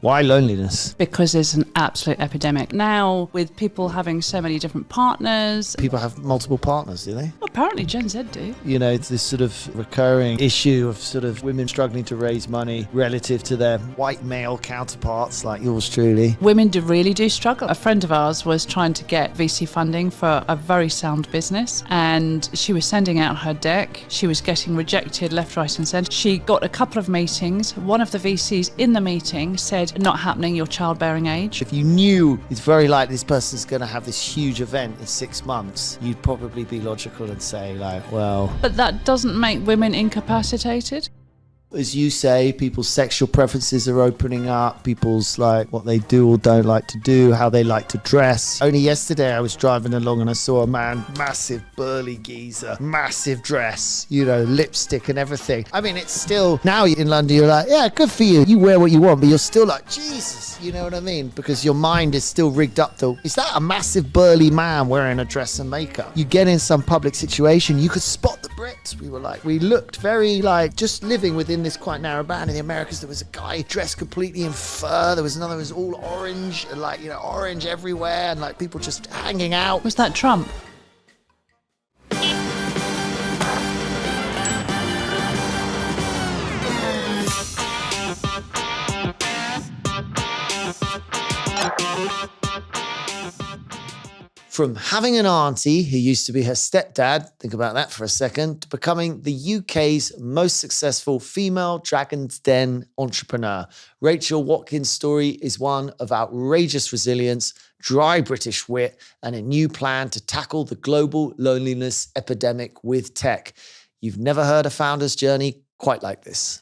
Why loneliness? Because there's an absolute epidemic. Now, with people having so many different partners. People have multiple partners, do they? Well, apparently Gen Z do. You know, it's this sort of recurring issue of sort of women struggling to raise money relative to their white male counterparts like yours truly. Women really do struggle. A friend of ours was trying to get VC funding for a very sound business, and she was sending out her deck. She was getting rejected left, right and centre. She got a couple of meetings. One of the VCs in the meeting said, not happening, your childbearing age. If you knew it's very likely this person's going to have this huge event in 6 months, you'd probably be logical and say like, well... But that doesn't make women incapacitated. As you say, people's sexual preferences are opening up, people's like what they do or don't like to do, how they like to dress. Only yesterday I was driving along and I saw a man, massive burly geezer, massive dress, you know, lipstick and everything. I mean, it's still, now in London you're like, yeah, good for you. You wear what you want, but you're still like, Jesus, you know what I mean? Because your mind is still rigged up to, is that a massive burly man wearing a dress and makeup? You get in some public situation, you could spot the Brits. We looked very like just living within this quite narrow band. In the Americas there was a guy dressed completely in fur, there was another, it was all orange, and like, you know, orange everywhere, and like people just hanging out. Was that Trump? From having an auntie who used to be her stepdad, think about that for a second, to becoming the UK's most successful female Dragon's Den entrepreneur, Rachel Watkyn's story is one of outrageous resilience, dry British wit, and a new plan to tackle the global loneliness epidemic with tech. You've never heard a founder's journey quite like this.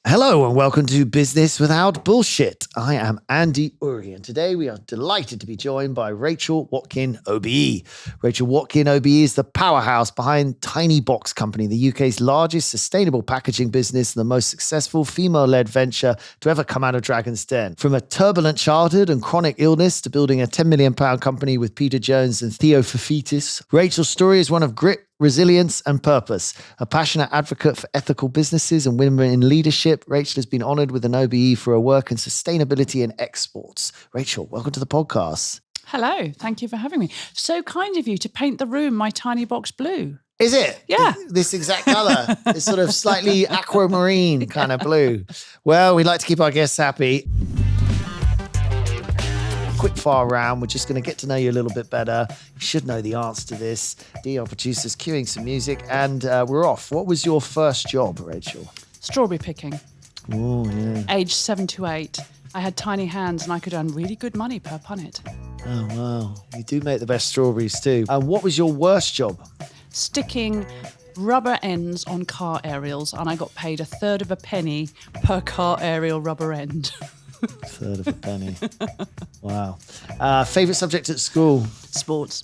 Hello and welcome to Business Without Bullshit. I am Andy Uri, and today we are delighted to be joined by Rachel Watkyn OBE. Rachel Watkyn OBE is the powerhouse behind Tiny Box Company, the UK's largest sustainable packaging business and the most successful female-led venture to ever come out of Dragon's Den. From a turbulent childhood and chronic illness to building a £10 million company with Peter Jones and Theo Fafitis, Rachel's story is one of grit, resilience and purpose. A passionate advocate for ethical businesses and women in leadership, Rachel has been honoured with an OBE for her work in sustainability and exports. Rachel, welcome to the podcast. Hello, thank you for having me. So kind of you to paint the room my tiny box blue. Is it? Yeah. This exact colour, this sort of slightly aquamarine kind of blue. Well, we like to keep our guests happy. Quickfire round. We're just going to get to know you a little bit better. You should know the answer to this. Our producer's cueing some music and we're off. What was your first job, Rachel? Strawberry picking. Oh, yeah. Age 7 to 8. I had tiny hands and I could earn really good money per punnet. Oh, wow. You do make the best strawberries too. And what was your worst job? Sticking rubber ends on car aerials, and I got paid a third of a penny per car aerial rubber end. Third of a penny. Wow. Favourite subject at school? Sports.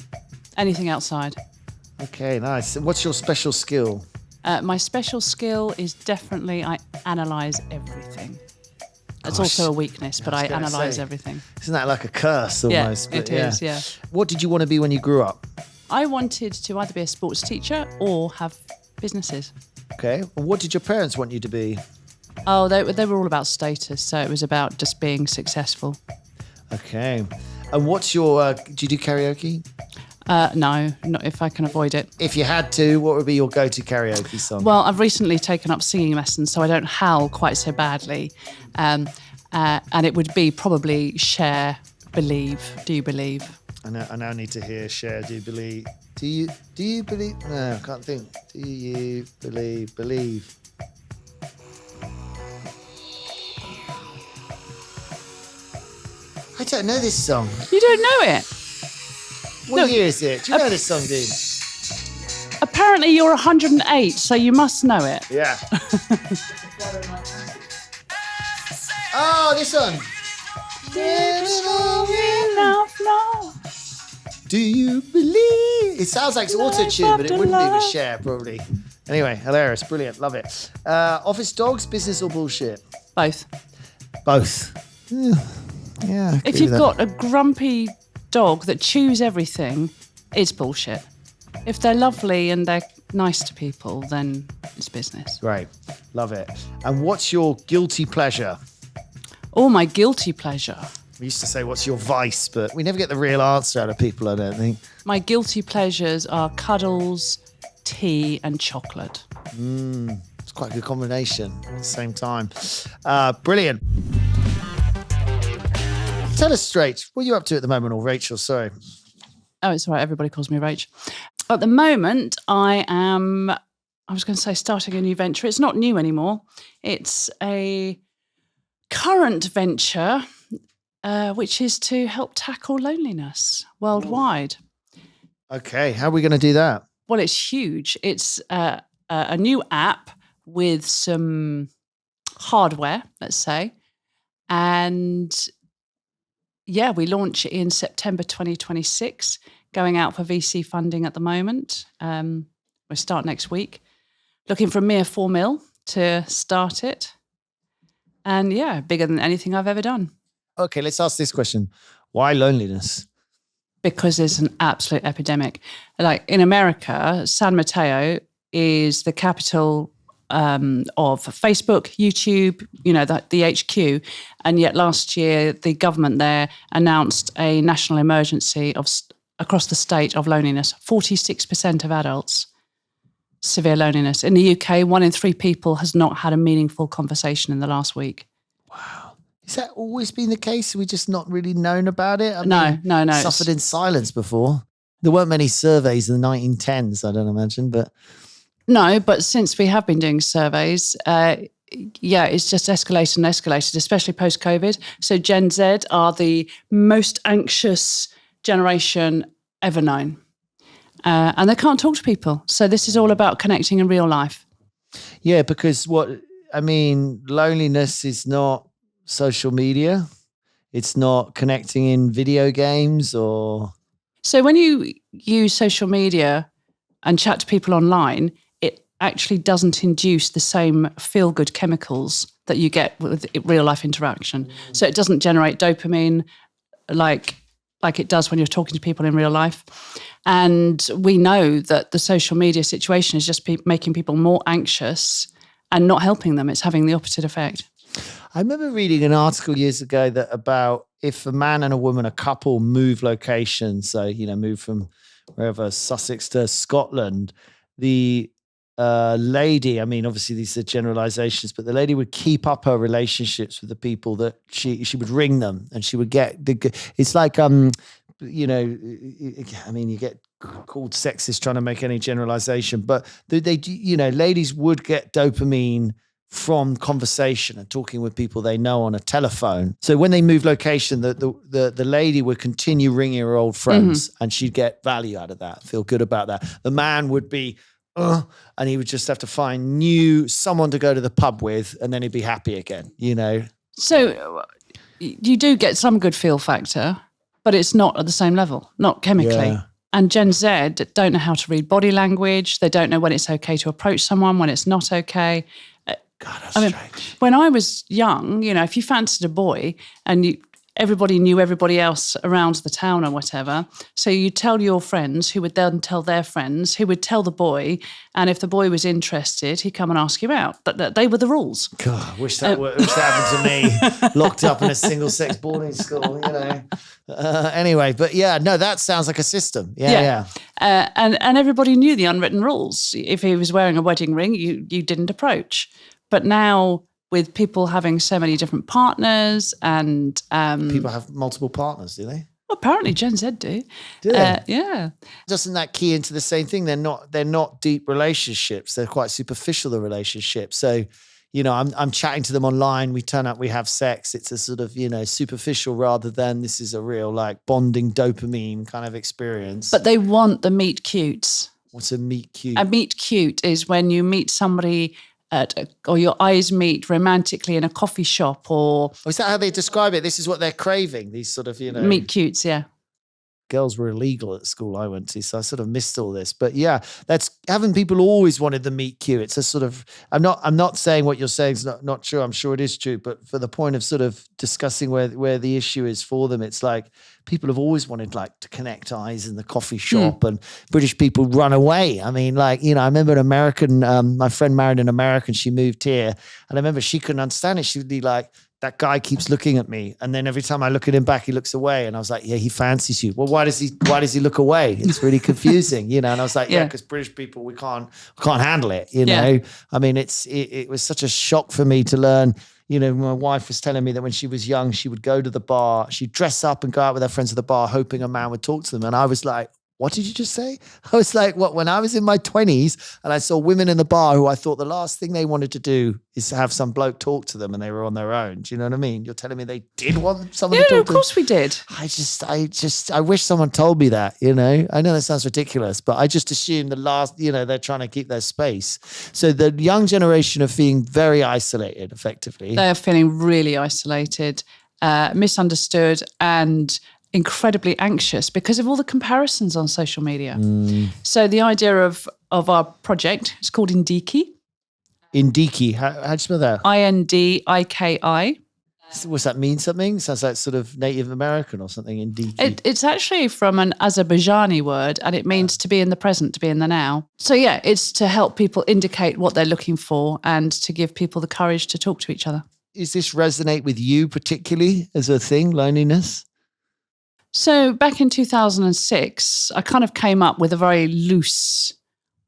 Anything outside. Okay, nice. And what's your special skill? My special skill is definitely I analyse everything. It's also a weakness, but I analyse everything. Isn't that like a curse almost? Yeah, it is, yeah. What did you want to be when you grew up? I wanted to either be a sports teacher or have businesses. Okay. And what did your parents want you to be? Oh, they were all about status, so it was about just being successful. Okay. And what's your, do you do karaoke? No, not if I can avoid it. If you had to, what would be your go-to karaoke song? Well, I've recently taken up singing lessons, so I don't howl quite so badly. And it would be probably Cher, Believe. Do you believe? I now need to hear Cher, Do You Believe? Do you believe? No, I can't think. Do you believe? I don't know this song. You don't know it? What year is it? Do you know this song, dude? Apparently you're 108, so you must know it. Yeah. Oh, this one. Do you believe? It sounds like it's auto-tuned, but it wouldn't be with Cher, probably. Anyway, hilarious, brilliant, love it. Office dogs, business or bullshit? Both. Yeah. If you've got a grumpy dog that chews everything, it's bullshit. If they're lovely and they're nice to people, then it's business. Right, love it. And what's your guilty pleasure? Oh, my guilty pleasure. We used to say, what's your vice? But we never get the real answer out of people, I don't think. My guilty pleasures are cuddles, tea, and chocolate. It's quite a good combination at the same time. Brilliant. Tell us straight, what are you up to at the moment, or Rachel, sorry? Oh, it's all right. Everybody calls me Rach. At the moment, I was going to say starting a new venture. It's not new anymore. It's a current venture, which is to help tackle loneliness worldwide. Okay, how are we going to do that? Well, it's huge. It's a new app with some hardware, let's say. And yeah, we launch it in September 2026, going out for VC funding at the moment. We'll start next week. Looking for a mere 4 mil to start it. And yeah, bigger than anything I've ever done. Okay, let's ask this question. Why loneliness? Because there's an absolute epidemic. Like in America, San Mateo is the capital of Facebook, YouTube, the HQ. And yet last year, the government there announced a national emergency across the state of loneliness. 46% of adults, severe loneliness. In the UK, 1 in 3 people has not had a meaningful conversation in the last week. Wow. Has that always been the case? Have we just not really known about it? No. Suffered in silence before. There weren't many surveys in the 1910s, I don't imagine, but... No, but since we have been doing surveys, it's just escalated and escalated, especially post-COVID. So Gen Z are the most anxious generation ever known. And they can't talk to people. So this is all about connecting in real life. Yeah, because loneliness is not social media. It's not connecting in video games or... So when you use social media and chat to people online, it actually doesn't induce the same feel-good chemicals that you get with real-life interaction. So it doesn't generate dopamine like it does when you're talking to people in real life. And we know that the social media situation is just making people more anxious and not helping them. It's having the opposite effect. I remember reading an article years ago that about if a man and a woman, a couple, move locations, so, move from wherever, Sussex to Scotland, the lady, obviously these are generalizations, but the lady would keep up her relationships with the people that she would ring them and she would get it's like, you get called sexist trying to make any generalization, but ladies would get dopamine from conversation and talking with people they know on a telephone. So when they move location, the lady would continue ringing her old friends and she'd get value out of that, feel good about that. The man would be, and he would just have to find someone to go to the pub with and then he'd be happy again, So you do get some good feel factor, but it's not at the same level, not chemically. Yeah. And Gen Z don't know how to read body language. They don't know when it's okay to approach someone, when it's not okay. God, that's strange. When I was young, if you fancied a boy and everybody knew everybody else around the town or whatever, so you tell your friends who would then tell their friends who would tell the boy, and if the boy was interested, he'd come and ask you out. They were the rules. God, I wish that happened to me, locked up in a single-sex boarding school, Anyway, but yeah, no, that sounds like a system. Yeah. And everybody knew the unwritten rules. If he was wearing a wedding ring, you didn't approach. But now with people having so many different partners and... people have multiple partners, do they? Well, apparently Gen Z do. Do they? Yeah. Doesn't that key into the same thing? They're not deep relationships. They're quite superficial, the relationships. So, I'm chatting to them online. We turn up, we have sex. It's a sort of, superficial rather than this is a real bonding dopamine kind of experience. But they want the meet cutes. What's a meet cute? A meet cute is when you meet somebody or your eyes meet romantically in a coffee shop or... Oh, is that how they describe it? This is what they're craving, these sort of, Meet cutes, yeah. Girls were illegal at the school I went to, so I sort of missed all this. But yeah, haven't people always wanted the meet cute? It's a sort of, I'm not saying what you're saying is not true. I'm sure it is true, but for the point of sort of discussing where the issue is for them, it's like people have always wanted to connect eyes in the coffee shop and British people run away. I remember an American, my friend married an American, she moved here and I remember she couldn't understand it. She would be like, that guy keeps looking at me. And then every time I look at him back, he looks away. And I was like, yeah, he fancies you. Well, why does he look away? It's really confusing, And I was like, yeah, because British people, we can't handle it, know? I mean, it was such a shock for me to learn. My wife was telling me that when she was young, she would go to the bar, she'd dress up and go out with her friends at the bar, hoping a man would talk to them. And I was like, what did you just say? I was like, what? When I was in my 20s and I saw women in the bar who I thought the last thing they wanted to do is to have some bloke talk to them and they were on their own. Do you know what I mean? You're telling me they did want someone to talk to them? Yeah, of course we did. I wish someone told me that, I know that sounds ridiculous, but I just assume they're trying to keep their space. So the young generation are feeling very isolated, effectively. They are feeling really isolated, misunderstood, and incredibly anxious because of all the comparisons on social media. So the idea of our project is called Indiki. Indiki, how do you spell that? Indiki. Does that mean something? Sounds like sort of Native American or something, Indiki. It's actually from an Azerbaijani word, and it means to be in the present, to be in the now. So yeah, it's to help people indicate what they're looking for and to give people the courage to talk to each other. Does this resonate with you particularly as a thing, loneliness? So back in 2006, I kind of came up with a very loose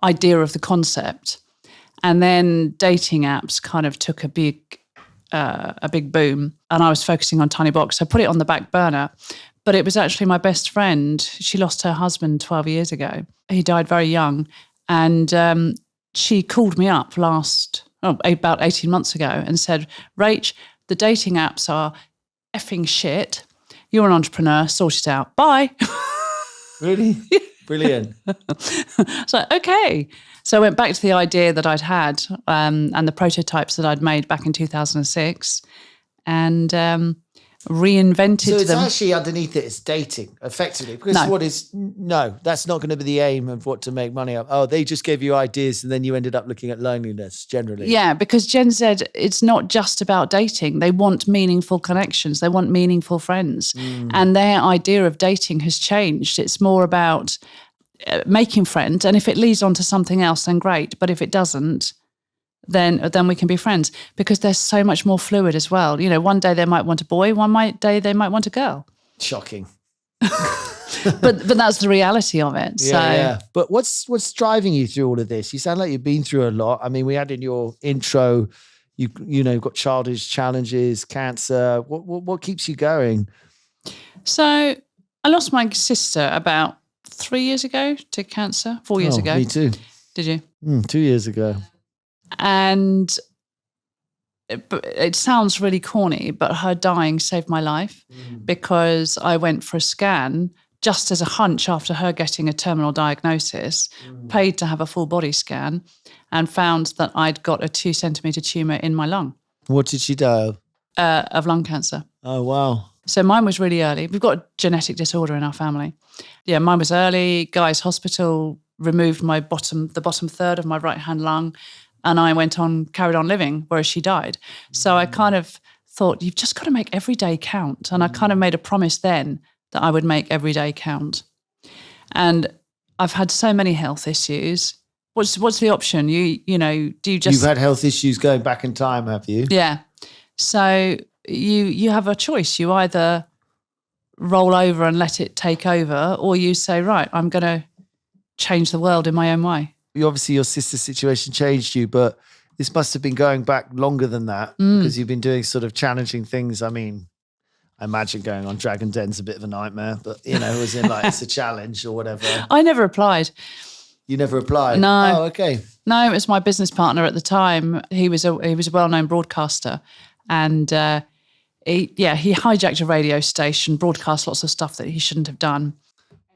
idea of the concept. And then dating apps kind of took a big boom. And I was focusing on Tiny Box. So I put it on the back burner. But it was actually my best friend. She lost her husband 12 years ago. He died very young. And she called me up about 18 months ago and said, Rach, the dating apps are effing shit. You're an entrepreneur, sort it out. Bye. Really? Brilliant. So, okay. So I went back to the idea that I'd had and the prototypes that I'd made back in 2006 and reinvented them. So it's actually underneath it, it's dating, effectively. Because that's not going to be the aim of what to make money up. Oh, they just gave you ideas and then you ended up looking at loneliness generally. Yeah, because Gen Z, it's not just about dating. They want meaningful connections. They want meaningful friends. And their idea of dating has changed. It's more about making friends. And if it leads on to something else, then great. But if it doesn't, then we can be friends because they're so much more fluid as well. One day they might want a boy, day they might want a girl. Shocking. but that's the reality of it. Yeah. But what's driving you through all of this? You sound like you've been through a lot. I mean, we had in your intro, you've got childish challenges, cancer. What keeps you going? So I lost my sister about 3 years ago to cancer, 4 years ago. Me too. Did you? 2 years ago. And it sounds really corny, but her dying saved my life because I went for a scan just as a hunch after her getting a terminal diagnosis, paid to have a full body scan, and found that I'd got a 2 centimetre tumour in my lung. What did she die of? Of lung cancer. Oh, wow. So mine was really early. We've got a genetic disorder in our family. Yeah, mine was early. Guy's Hospital removed the bottom third of my right-hand lung, and I carried on living, whereas she died. So I kind of thought, you've just got to make every day count. And I kind of made a promise then that I would make every day count. And I've had so many health issues. What's the option? Do you just... You've had health issues going back in time, have you? Yeah. So you have a choice. You either roll over and let it take over, or you say, right, I'm going to change the world in my own way. Obviously your sister's situation changed you, but this must have been going back longer than that because you've been doing sort of challenging things. I mean, I imagine going on Dragon Den's a bit of a nightmare, but it was in like it's a challenge or whatever. I never applied. You never applied? No. Oh, okay. No, it was my business partner at the time. He was a well-known broadcaster, and he hijacked a radio station, broadcast lots of stuff that he shouldn't have done.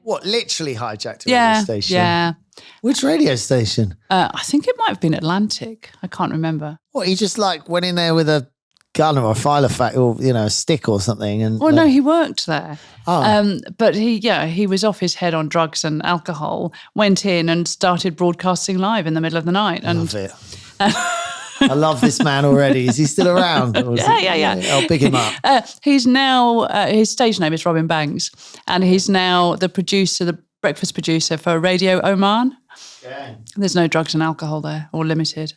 What, literally hijacked a radio station? Yeah. Which radio station? I think it might have been Atlantic. I can't remember. What, he just went in there with a gun or a file of or a stick or something? And no, he worked there. Oh. But he was off his head on drugs and alcohol, went in and started broadcasting live in the middle of the night. Love it. I love this man already. Is he still around? Yeah. I'll pick him up. He's now, his stage name is Robin Banks, and he's now the breakfast producer for Radio Oman. Okay. There's no drugs and alcohol there, or limited.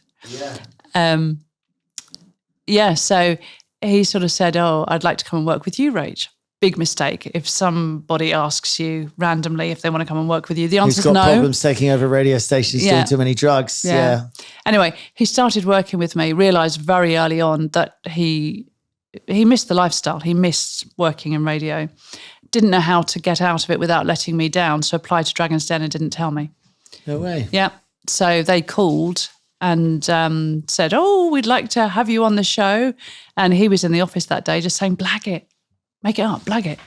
Yeah. So he sort of said, "Oh, I'd like to come and work with you, Rach." Big mistake. If somebody asks you randomly if they want to come and work with you, the answer He's is got no. problems taking over radio stations, doing too many drugs. Yeah. Anyway, he started working with me, realised very early on that he missed the lifestyle. He missed working in radio. Didn't know how to get out of it without letting me down, so applied to Dragon's Den and didn't tell me. No way. Yeah. So they called and said, "Oh, we'd like to have you on the show." And he was in the office that day just saying, "Blag it. Make it up, blag it."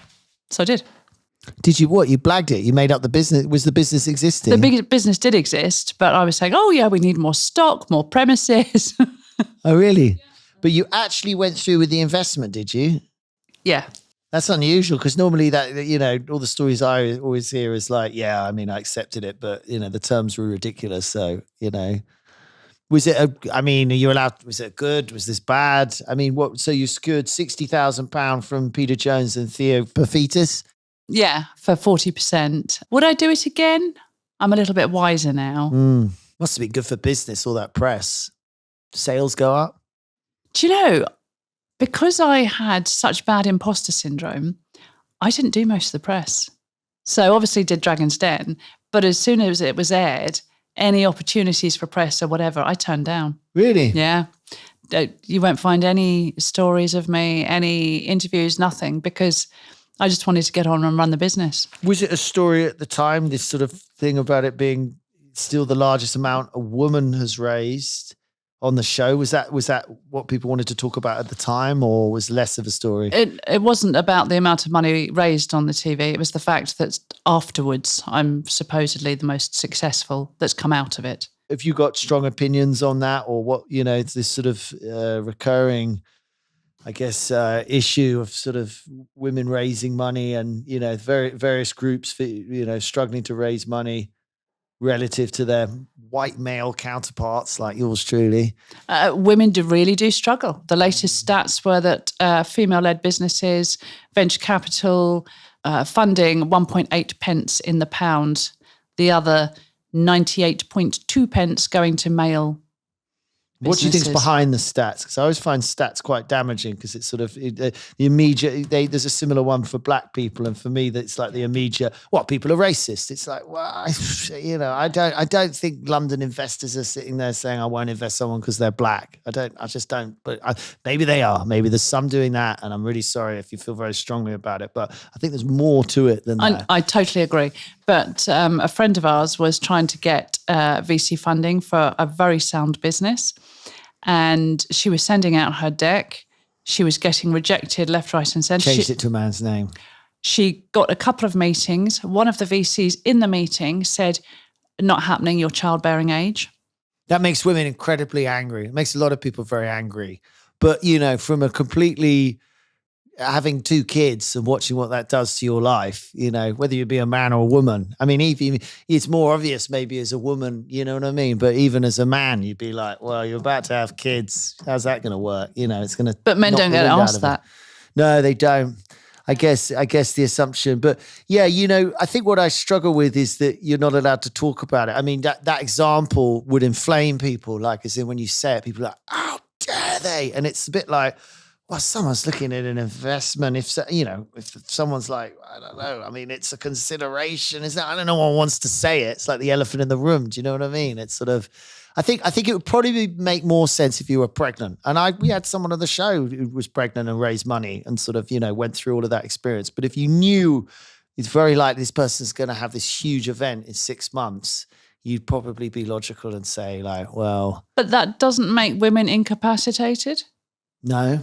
So I did. Did you what? You blagged it? You made up the business? Was the business existing? The big business did exist, but I was saying, "Oh, yeah, we need more stock, more premises." Oh, really? But you actually went through with the investment, did you? Yeah. That's unusual because normally that, all the stories I always hear is like, yeah, I mean, I accepted it, but, the terms were ridiculous. So, was it, are you allowed, was it good? Was this bad? I mean, so you secured £60,000 from Peter Jones and Theo Paphitis? Yeah, for 40%. Would I do it again? I'm a little bit wiser now. Must have been good for business, all that press. Sales go up? Do you know, because I had such bad imposter syndrome, I didn't do most of the press. So obviously did Dragon's Den, but as soon as it was aired, any opportunities for press or whatever, I turned down. Really? Yeah. You won't find any stories of me, any interviews, nothing, because I just wanted to get on and run the business. Was it a story at the time, this sort of thing about it being still the largest amount a woman has raised on the show? Was that what people wanted to talk about at the time, or was less of a story? It wasn't about the amount of money raised on the TV. It was the fact that afterwards I'm supposedly the most successful that's come out of it. Have you got strong opinions on that, or what, it's this sort of recurring, I guess, issue of sort of women raising money and, various groups, struggling to raise money relative to their white male counterparts like yours truly? Women really do struggle. The latest stats were that female-led businesses, venture capital, funding 1.8 pence in the pound, the other 98.2 pence going to male businesses. What do you think is behind the stats? Because I always find stats quite damaging because it's sort of the immediate. There's a similar one for black people, and for me, that's like the immediate. What, people are racist? It's like, well, I don't think London investors are sitting there saying I won't invest someone because they're black. I just don't. But maybe they are. Maybe there's some doing that, and I'm really sorry if you feel very strongly about it. But I think there's more to it than that. I totally agree. But a friend of ours was trying to get VC funding for a very sound business. And she was sending out her deck. She was getting rejected left, right, and centre. Changed it to a man's name. She got a couple of meetings. One of the VCs in the meeting said, "Not happening, you're childbearing age." That makes women incredibly angry. It makes a lot of people very angry. But, from a completely having two kids and watching what that does to your life, whether you be a man or a woman. I mean, even it's more obvious maybe as a woman, you know what I mean? But even as a man, you'd be like, well, you're about to have kids. How's that going to work? It's going to. But men don't get asked that. No, they don't. I guess the assumption. But yeah, I think what I struggle with is that you're not allowed to talk about it. I mean, that example would inflame people. Like, as in when you say it, people are like, how dare they? And it's a bit like, well, someone's looking at an investment. If someone's like, I don't know. I mean, it's a consideration. I don't know. No one wants to say it. It's like the elephant in the room. Do you know what I mean? It's sort of. I think it would probably make more sense if you were pregnant. And we had someone on the show who was pregnant and raised money and sort of went through all of that experience. But if you knew it's very likely this person's going to have this huge event in 6 months, you'd probably be logical and say like, well. But that doesn't make women incapacitated. No.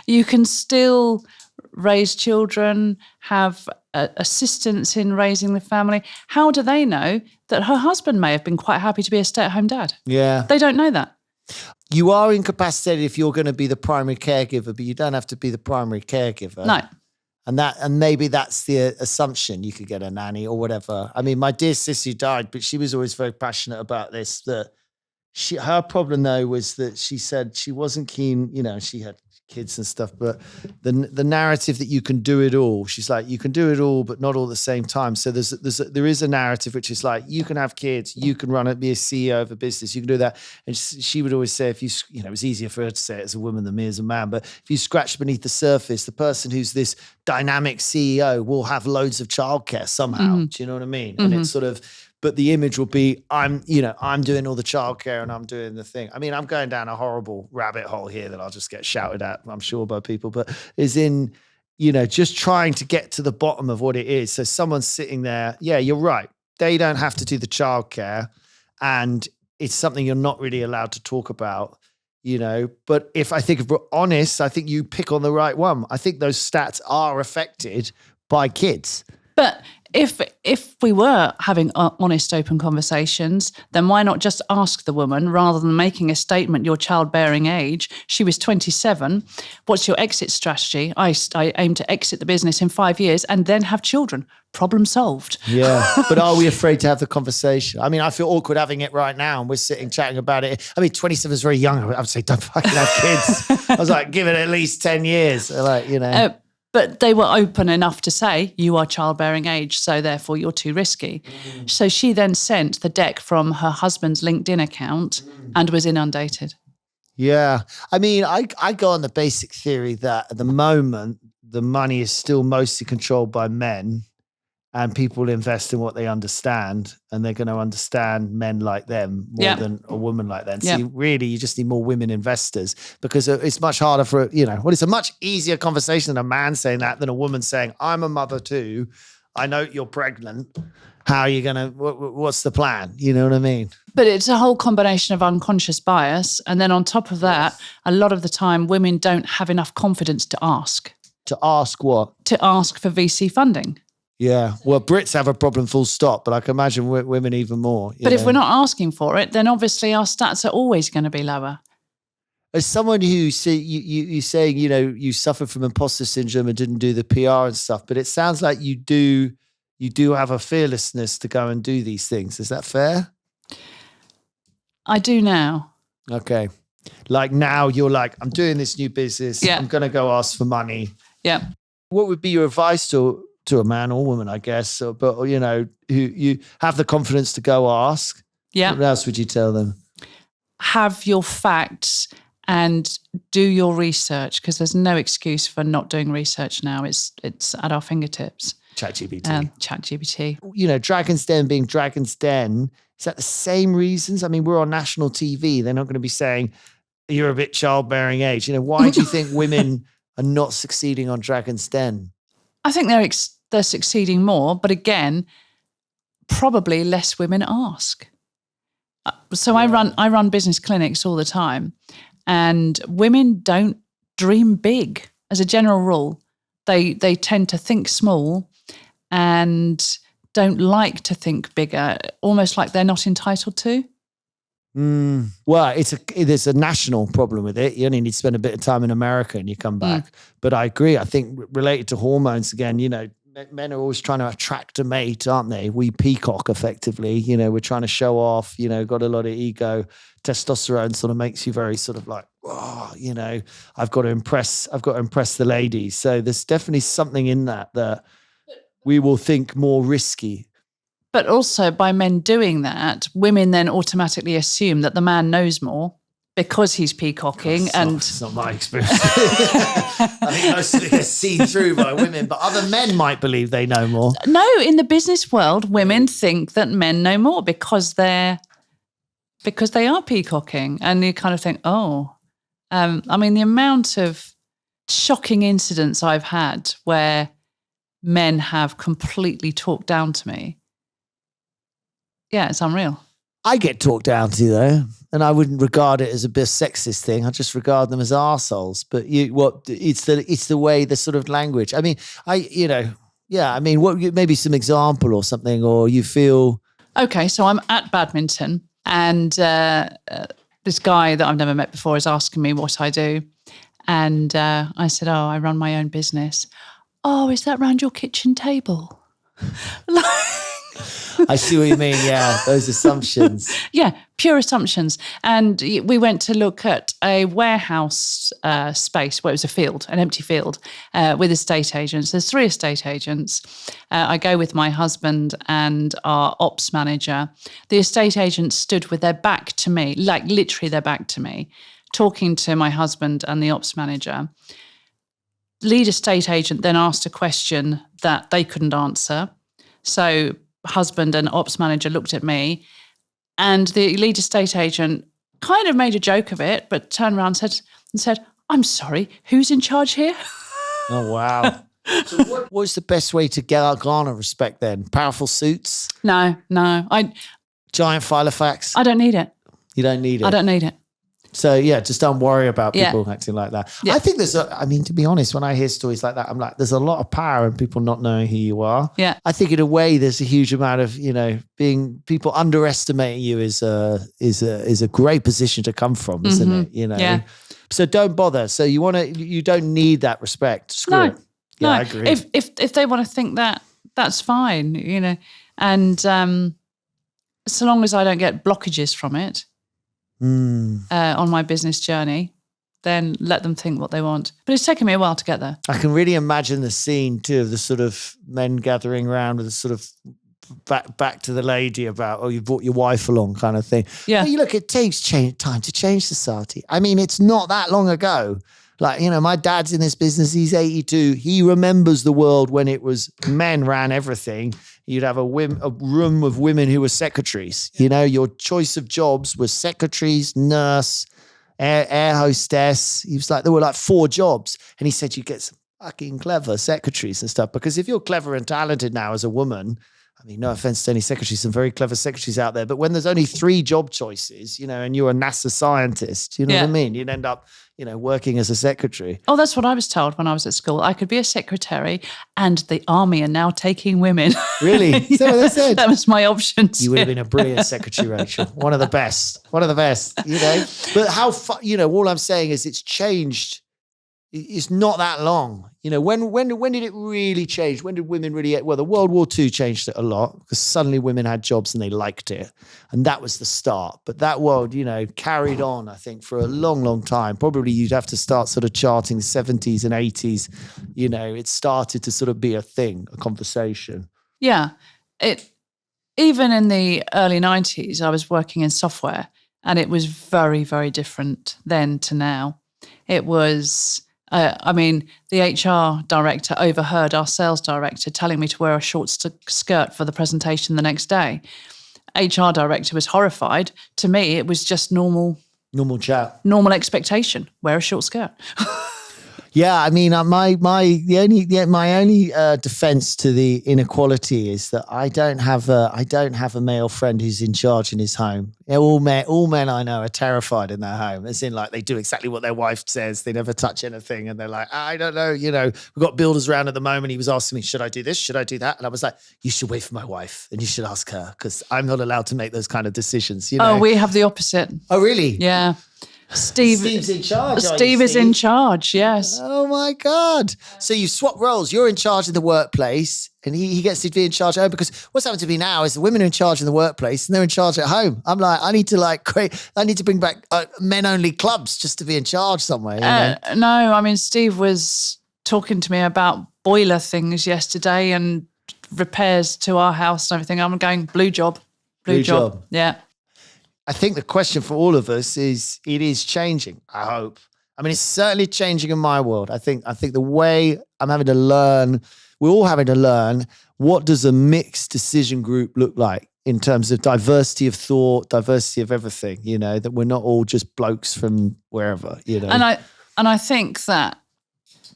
You can still raise children, have assistance in raising the family. How do they know that her husband may have been quite happy to be a stay-at-home dad? Yeah. They don't know that. You are incapacitated if you're going to be the primary caregiver, but you don't have to be the primary caregiver. No. And maybe that's the assumption. You could get a nanny or whatever. I mean, my dear sissy died, but she was always very passionate about this, that her problem though was that she said she wasn't keen, she had kids and stuff, but the narrative that you can do it all, she's like, you can do it all, but not all at the same time. So there is a narrative which is like, you can have kids, you can run it, be a CEO of a business, you can do that. And she would always say, if it was easier for her to say it as a woman than me as a man, but if you scratch beneath the surface, the person who's this dynamic CEO will have loads of childcare somehow. Do you know what I mean? And it's sort of, but the image will be, I'm doing all the childcare and I'm doing the thing. I mean, I'm going down a horrible rabbit hole here that I'll just get shouted at, I'm sure, by people, but is in, just trying to get to the bottom of what it is. So someone's sitting there. Yeah, you're right. They don't have to do the childcare, and it's something you're not really allowed to talk about, But if we're honest, I think you pick on the right one. I think those stats are affected by kids. But if we were having honest, open conversations, then why not just ask the woman rather than making a statement, your childbearing age? She was 27. What's your exit strategy? I aim to exit the business in 5 years and then have children. Problem solved. Yeah. But are we afraid to have the conversation? I mean, I feel awkward having it right now and we're sitting chatting about it. I mean, 27 is very young. I would say, don't fucking have kids. I was like, give it at least 10 years. Like, But they were open enough to say, you are childbearing age, so therefore you're too risky. So she then sent the deck from her husband's LinkedIn account and was inundated. Yeah. I mean, I go on the basic theory that at the moment, the money is still mostly controlled by men, and people invest in what they understand, and they're going to understand men like them more than a woman like them. So you just need more women investors, because it's much harder for, it's a much easier conversation than a man saying that than a woman saying, I'm a mother too. I know you're pregnant. How are you going to, what's the plan? You know what I mean? But it's a whole combination of unconscious bias. And then on top of that, a lot of the time women don't have enough confidence to ask. To ask what? To ask for VC funding. Yeah, well, Brits have a problem, full stop, but I can imagine women even more. But if we're not asking for it, then obviously our stats are always going to be lower. As someone who you saying, you suffered from imposter syndrome and didn't do the PR and stuff, but it sounds like you do have a fearlessness to go and do these things. Is that fair? I do now. Okay. Like now you're like, I'm doing this new business. Yeah. I'm going to go ask for money. Yeah. What would be your advice to a man or woman, I guess, but who you have the confidence to go ask? Yeah. What else would you tell them? Have your facts and do your research, because there's no excuse for not doing research now. It's at our fingertips. ChatGPT. Dragon's Den being Dragon's Den, is that the same reasons? I mean, we're on national TV. They're not going to be saying, you're a bit childbearing age. Why do you think women are not succeeding on Dragon's Den? I think they're succeeding more, but again, probably less women ask. So I run business clinics all the time, and women don't dream big as a general rule. They tend to think small and don't like to think bigger, almost like they're not entitled to. Well, there's a national problem with it. You only need to spend a bit of time in America and you come back. But I agree. I think related to hormones again, men are always trying to attract a mate, aren't they? We peacock effectively. We're trying to show off. Got a lot of ego. Testosterone sort of makes you very sort of like, oh, I've got to impress the ladies. So there's definitely something in that we will think more risky. But also by men doing that, women then automatically assume that the man knows more because he's peacocking. It's not my experience. I think most of it gets seen through by women, but other men might believe they know more. No, in the business world, women think that men know more because they are peacocking. And you kind of think, I mean, the amount of shocking incidents I've had where men have completely talked down to me. Yeah, it's unreal. I get talked down to though, and I wouldn't regard it as a bit sexist thing. I just regard them as arseholes. But it's the way, the sort of language. I mean, what maybe some example or something, or you feel. Okay, so I'm at badminton, and this guy that I've never met before is asking me what I do, and I said, I run my own business. Oh, is that round your kitchen table? I see what you mean. Yeah, those assumptions. Yeah, pure assumptions. And we went to look at a warehouse space where it was a field, an empty field, with estate agents. There's 3 estate agents. I go with my husband and our ops manager. The estate agents stood with their back to me, like literally their back to me, talking to my husband and the ops manager. Lead estate agent then asked a question that they couldn't answer. So husband and ops manager looked at me, and the lead estate agent kind of made a joke of it, but turned around and said, "I'm sorry, who's in charge here?" Oh, wow. So what was the best way to garner respect then? Powerful suits? No. Giant file of facts? I don't need it. You don't need it? I don't need it. So yeah, just don't worry about people acting like that. Yeah. I think to be honest, when I hear stories like that, I'm like, there's a lot of power in people not knowing who you are. Yeah. I think in a way, there's a huge amount of, being people underestimating you is a great position to come from, isn't it? Yeah. So don't bother. So you don't need that respect. Screw it. Yeah, I agree. If they want to think that, that's fine, and so long as I don't get blockages from it. On my business journey, then let them think what they want. But it's taken me a while to get there. I can really imagine the scene too of the sort of men gathering around with the sort of back to the lady about, oh, you brought your wife along kind of thing. Yeah. Well, you look, it takes time to change society. I mean, it's not that long ago. Like, my dad's in this business. He's 82. He remembers the world when it was men ran everything. You'd have a room of women who were secretaries. Your choice of jobs was secretaries, nurse, air hostess. He was like, there were like 4 jobs. And he said, you get some fucking clever secretaries and stuff. Because if you're clever and talented now as a woman, I mean, no offense to any secretaries, some very clever secretaries out there, but when there's only 3 job choices, and you're a NASA scientist, you know what I mean? You'd end up, working as a secretary. Oh, that's what I was told when I was at school. I could be a secretary, and the army are now taking women. Really? Is that what they said? That was my options. You would have been a brilliant secretary, Rachel. One of the best. But how far, all I'm saying is it's changed. It's not that long. When did it really change? When did women really, the World War II changed it a lot because suddenly women had jobs and they liked it. And that was the start. But that world, carried on, I think, for a long, long time. Probably you'd have to start sort of charting the 70s and 80s. It started to sort of be a thing, a conversation. Yeah. Even in the early 90s, I was working in software, and it was very, very different then to now. It was... the HR director overheard our sales director telling me to wear a short skirt for the presentation the next day. HR director was horrified. To me, it was just normal chat, normal expectation. Wear a short skirt. Yeah, I mean, my only defense to the inequality is that I don't have a male friend who's in charge in his home. All men I know are terrified in their home, as in like they do exactly what their wife says. They never touch anything, and they're like, I don't know, we've got builders around at the moment. He was asking me, should I do this? Should I do that? And I was like, you should wait for my wife, and you should ask her because I'm not allowed to make those kind of decisions. Oh, we have the opposite. Oh, really? Yeah. Steve's in charge. Steve is in charge, yes. Oh my God. So you swap roles. You're in charge in the workplace and he gets to be in charge at home, because what's happened to me now is the women are in charge in the workplace and they're in charge at home. I'm like, I need to bring back men only clubs just to be in charge somewhere. No, I mean, Steve was talking to me about boiler things yesterday and repairs to our house and everything. I'm going, blue job. Yeah. I think the question for all of us is, it is changing, I hope. I mean, it's certainly changing in my world. I think the way I'm having to learn, we're all having to learn, what does a mixed decision group look like in terms of diversity of thought, diversity of everything, that we're not all just blokes from wherever, And I think that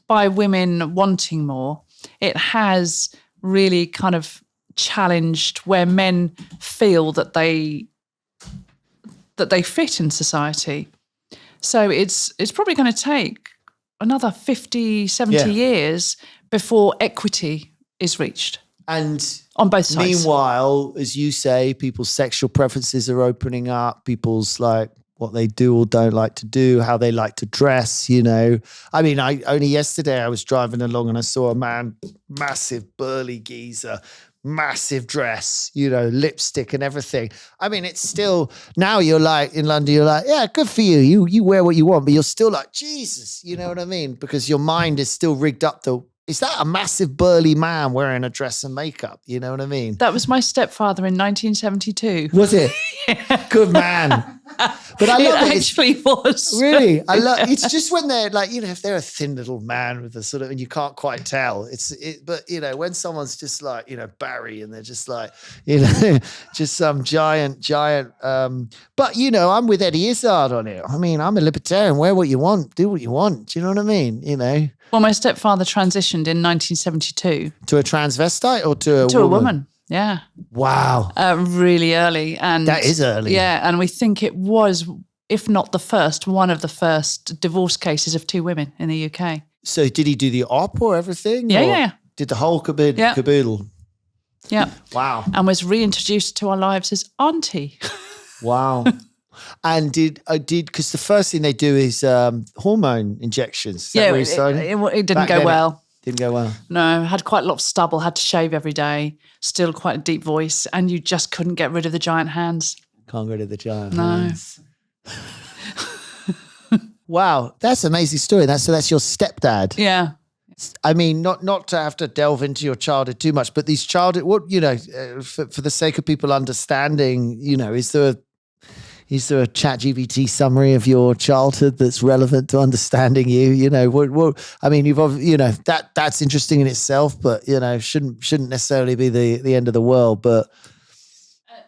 by women wanting more, it has really kind of challenged where men feel that they fit in society. So it's probably going to take another 50, 70 years before equity is reached. And on both sides. Meanwhile, as you say, people's sexual preferences are opening up, people's like what they do or don't like to do, how they like to dress, I mean, only yesterday I was driving along and I saw a man, massive burly geezer, massive dress, lipstick and everything. I mean, it's still, now you're like, in London, you're like, yeah, good for you. You wear what you want, but you're still like, Jesus, you know what I mean? Because your mind is still rigged up to, is that a massive burly man wearing a dress and makeup? You know what I mean? That was my stepfather in 1972. Was it? Yeah. Good man. But I love it. It actually was. Really? I love it's just when they're like, if they're a thin little man with a sort of, and you can't quite tell. But when someone's just like, Barry, and they're just like, just some giant. But I'm with Eddie Izzard on it. I mean, I'm a libertarian. Wear what you want, do what you want. Do you know what I mean? Well, my stepfather transitioned in 1972. To a transvestite or to a woman? To a woman. Yeah. Wow. Really early. And that is early. Yeah. And we think it was, if not the first, one of the first divorce cases of two women in the UK. So did he do the op or everything? Yeah, or yeah. Did the whole caboodle? Yeah. Wow. And was reintroduced to our lives as auntie. Wow. And because the first thing they do is hormone injections. Yeah, it didn't go well. Didn't go well. No, had quite a lot of stubble, had to shave every day, still quite a deep voice, and you just couldn't get rid of the giant hands. Can't get rid of the giant hands. Wow, that's an amazing story. So that's your stepdad. Yeah. I mean, not to have to delve into your childhood too much, but these childhood, for the sake of people understanding, is there a ChatGPT summary of your childhood that's relevant to understanding you? I mean, that's interesting in itself, but shouldn't necessarily be the end of the world. But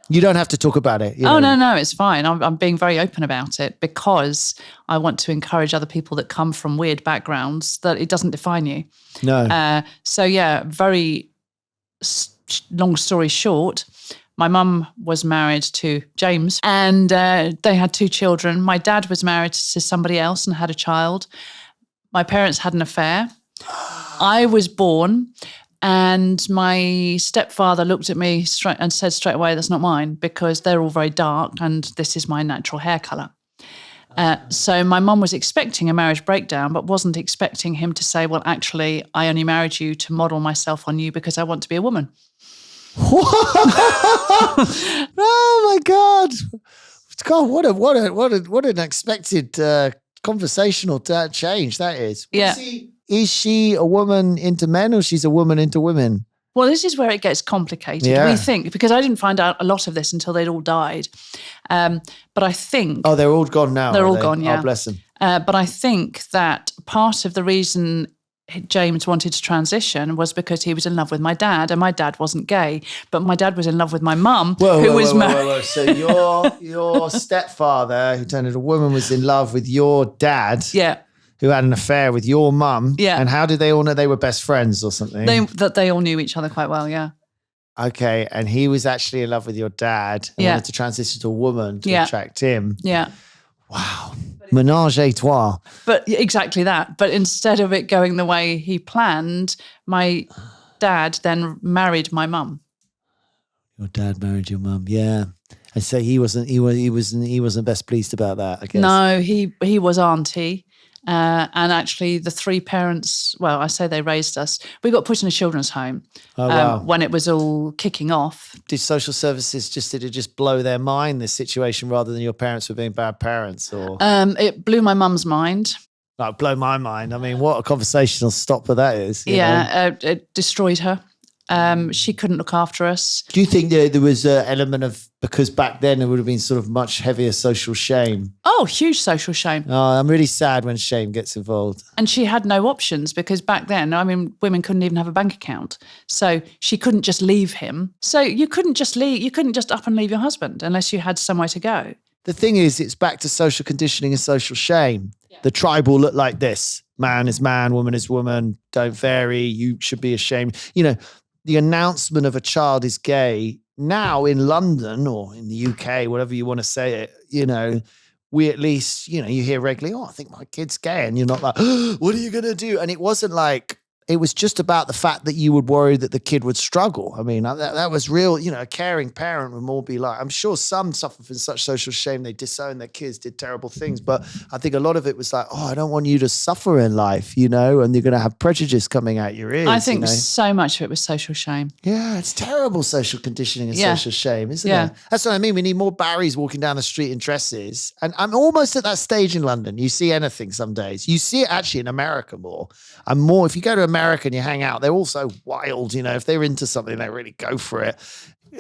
you don't have to talk about it. No, it's fine. I'm being very open about it because I want to encourage other people that come from weird backgrounds that it doesn't define you. No. So yeah, very long story short. My mum was married to James and they had two children. My dad was married to somebody else and had a child. My parents had an affair. I was born and my stepfather looked at me and said straight away, that's not mine because they're all very dark and this is my natural hair colour. So my mum was expecting a marriage breakdown but wasn't expecting him to say, well, actually, I only married you to model myself on you because I want to be a woman. Oh my God! What an unexpected conversational change that is. Yeah. Is she a woman into men or she's a woman into women? Well, this is where it gets complicated. Yeah. We think, because I didn't find out a lot of this until they'd all died. But I think... Oh, they're all gone now. They're all gone, yeah. Oh, bless them. But I think that part of the reason James wanted to transition was because he was in love with my dad, and my dad wasn't gay, but my dad was in love with my mum, who was married. So your stepfather, who turned into a woman, was in love with your dad, yeah, who had an affair with your mum, yeah. And how did they all know they were best friends or something? They all knew each other quite well, yeah. Okay, and he was actually in love with your dad and wanted to transition to a woman to attract him. Yeah. Wow. Menage a trois. But exactly that. But instead of it going the way he planned, my dad then married my mum. Your dad married your mum, yeah. And so he wasn't best pleased about that, I guess. No, he was auntie. And actually the three parents, well, I say they raised us. We got put in a children's home when it was all kicking off. Did social services did it just blow their mind, this situation, rather than your parents were being bad parents? Or it blew my mum's mind. Like, blow my mind. I mean, what a conversational stopper that is. You know? It destroyed her. She couldn't look after us. Do you think there was an element of, because back then there would have been sort of much heavier social shame? Oh, huge social shame. Oh, I'm really sad when shame gets involved. And she had no options because back then, I mean, women couldn't even have a bank account. So she couldn't just leave him. So you couldn't just up and leave your husband unless you had somewhere to go. The thing is, it's back to social conditioning and social shame. Yeah. The tribe will look like this. Man is man, woman is woman. Don't vary. You should be ashamed. You know, the announcement of a child is gay now in London or in the UK, whatever you want to say it, you know, we at least, you know, you hear regularly, oh, I think my kid's gay. And you're not like, oh, what are you going to do? And it wasn't like it was just about the fact that you would worry that the kid would struggle. I mean, that was real, you know, a caring parent would more be like, I'm sure some suffer from such social shame, they disown their kids, did terrible things. But I think a lot of it was like, oh, I don't want you to suffer in life, you know, and you're going to have prejudice coming out your ears. I think you know? so much of it was social shame. Yeah, it's terrible social conditioning and social shame, isn't it? That's what I mean. We need more Barrys walking down the street in dresses. And I'm almost at that stage in London. You see anything some days. You see it actually in America more. And more, if you go to America and you hang out, they're all so wild, you know, if they're into something, they really go for it.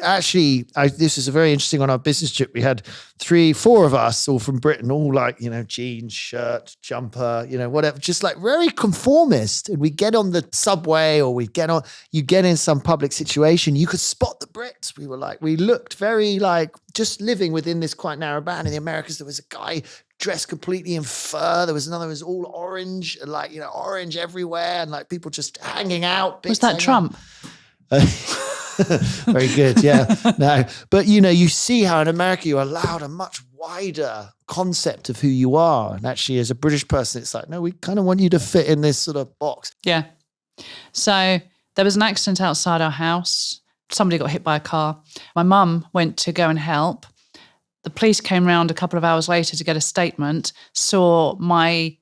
Actually, this is a very interesting on our business trip. We had 3-4 of us all from Britain, all like, you know, jeans, shirt, jumper, you know, whatever, just like very conformist. And we get on the subway or you get in some public situation, you could spot the Brits. We looked very like just living within this quite narrow band. In the Americas, there was a guy dressed completely in fur. There was another who was all orange, and like, you know, orange everywhere, and like people just hanging out. Was that Trump? Very good, yeah. No, but you know, you see how in America you're allowed a much wider concept of who you are. And actually, as a British person, it's like, no, we kind of want you to fit in this sort of box. Yeah. So there was an accident outside our house. Somebody got hit by a car. My mum went to go and help. The police came round a couple of hours later to get a statement, saw my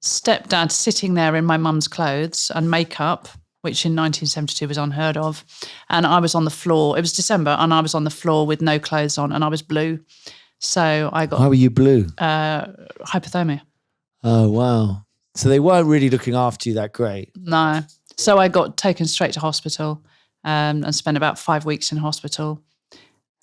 stepdad sitting there in my mum's clothes and makeup, which in 1972 was unheard of. And I was on the floor. It was December, and I was on the floor with no clothes on, and I was blue. So I got... Why were you blue? Hypothermia. Oh, wow. So they weren't really looking after you that great. No. So I got taken straight to hospital and spent about 5 weeks in hospital.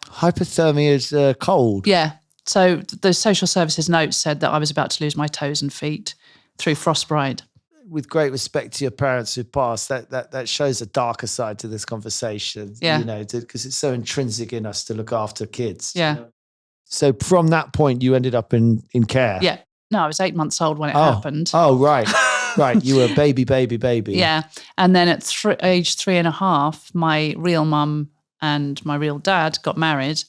Hypothermia is cold. Yeah. So the social services note said that I was about to lose my toes and feet through frostbite. With great respect to your parents who passed, that shows a darker side to this conversation. Yeah. You know, because it's so intrinsic in us to look after kids. Yeah. You know? So from that point, you ended up in care. Yeah. No, I was 8 months old when it happened. Oh, right. Right. You were a baby. Yeah. And then at age 3.5, my real mum and my real dad got married.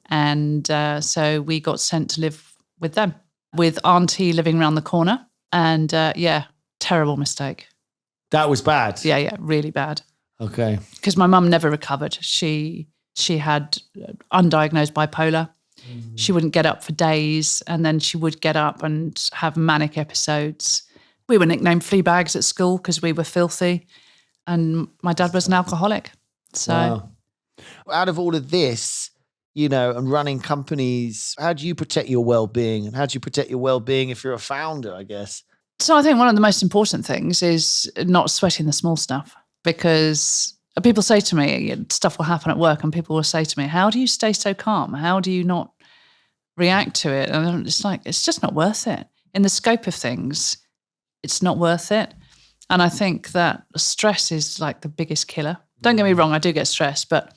And so we got sent to live with them, with Auntie living around the corner. And terrible mistake. That was bad? Yeah, really bad. Okay. Because my mum never recovered. She had undiagnosed bipolar. Mm. She wouldn't get up for days, and then she would get up and have manic episodes. We were nicknamed flea bags at school because we were filthy, and my dad was an alcoholic. So, wow. Out of all of this, you know, and running companies, how do you protect your well-being? And how do you protect your well-being if you're a founder, I guess? So I think one of the most important things is not sweating the small stuff, because people say to me, stuff will happen at work, and people will say to me, how do you stay so calm? How do you not react to it? And it's like, it's just not worth it. In the scope of things, it's not worth it. And I think that stress is like the biggest killer. Don't get me wrong, I do get stressed, but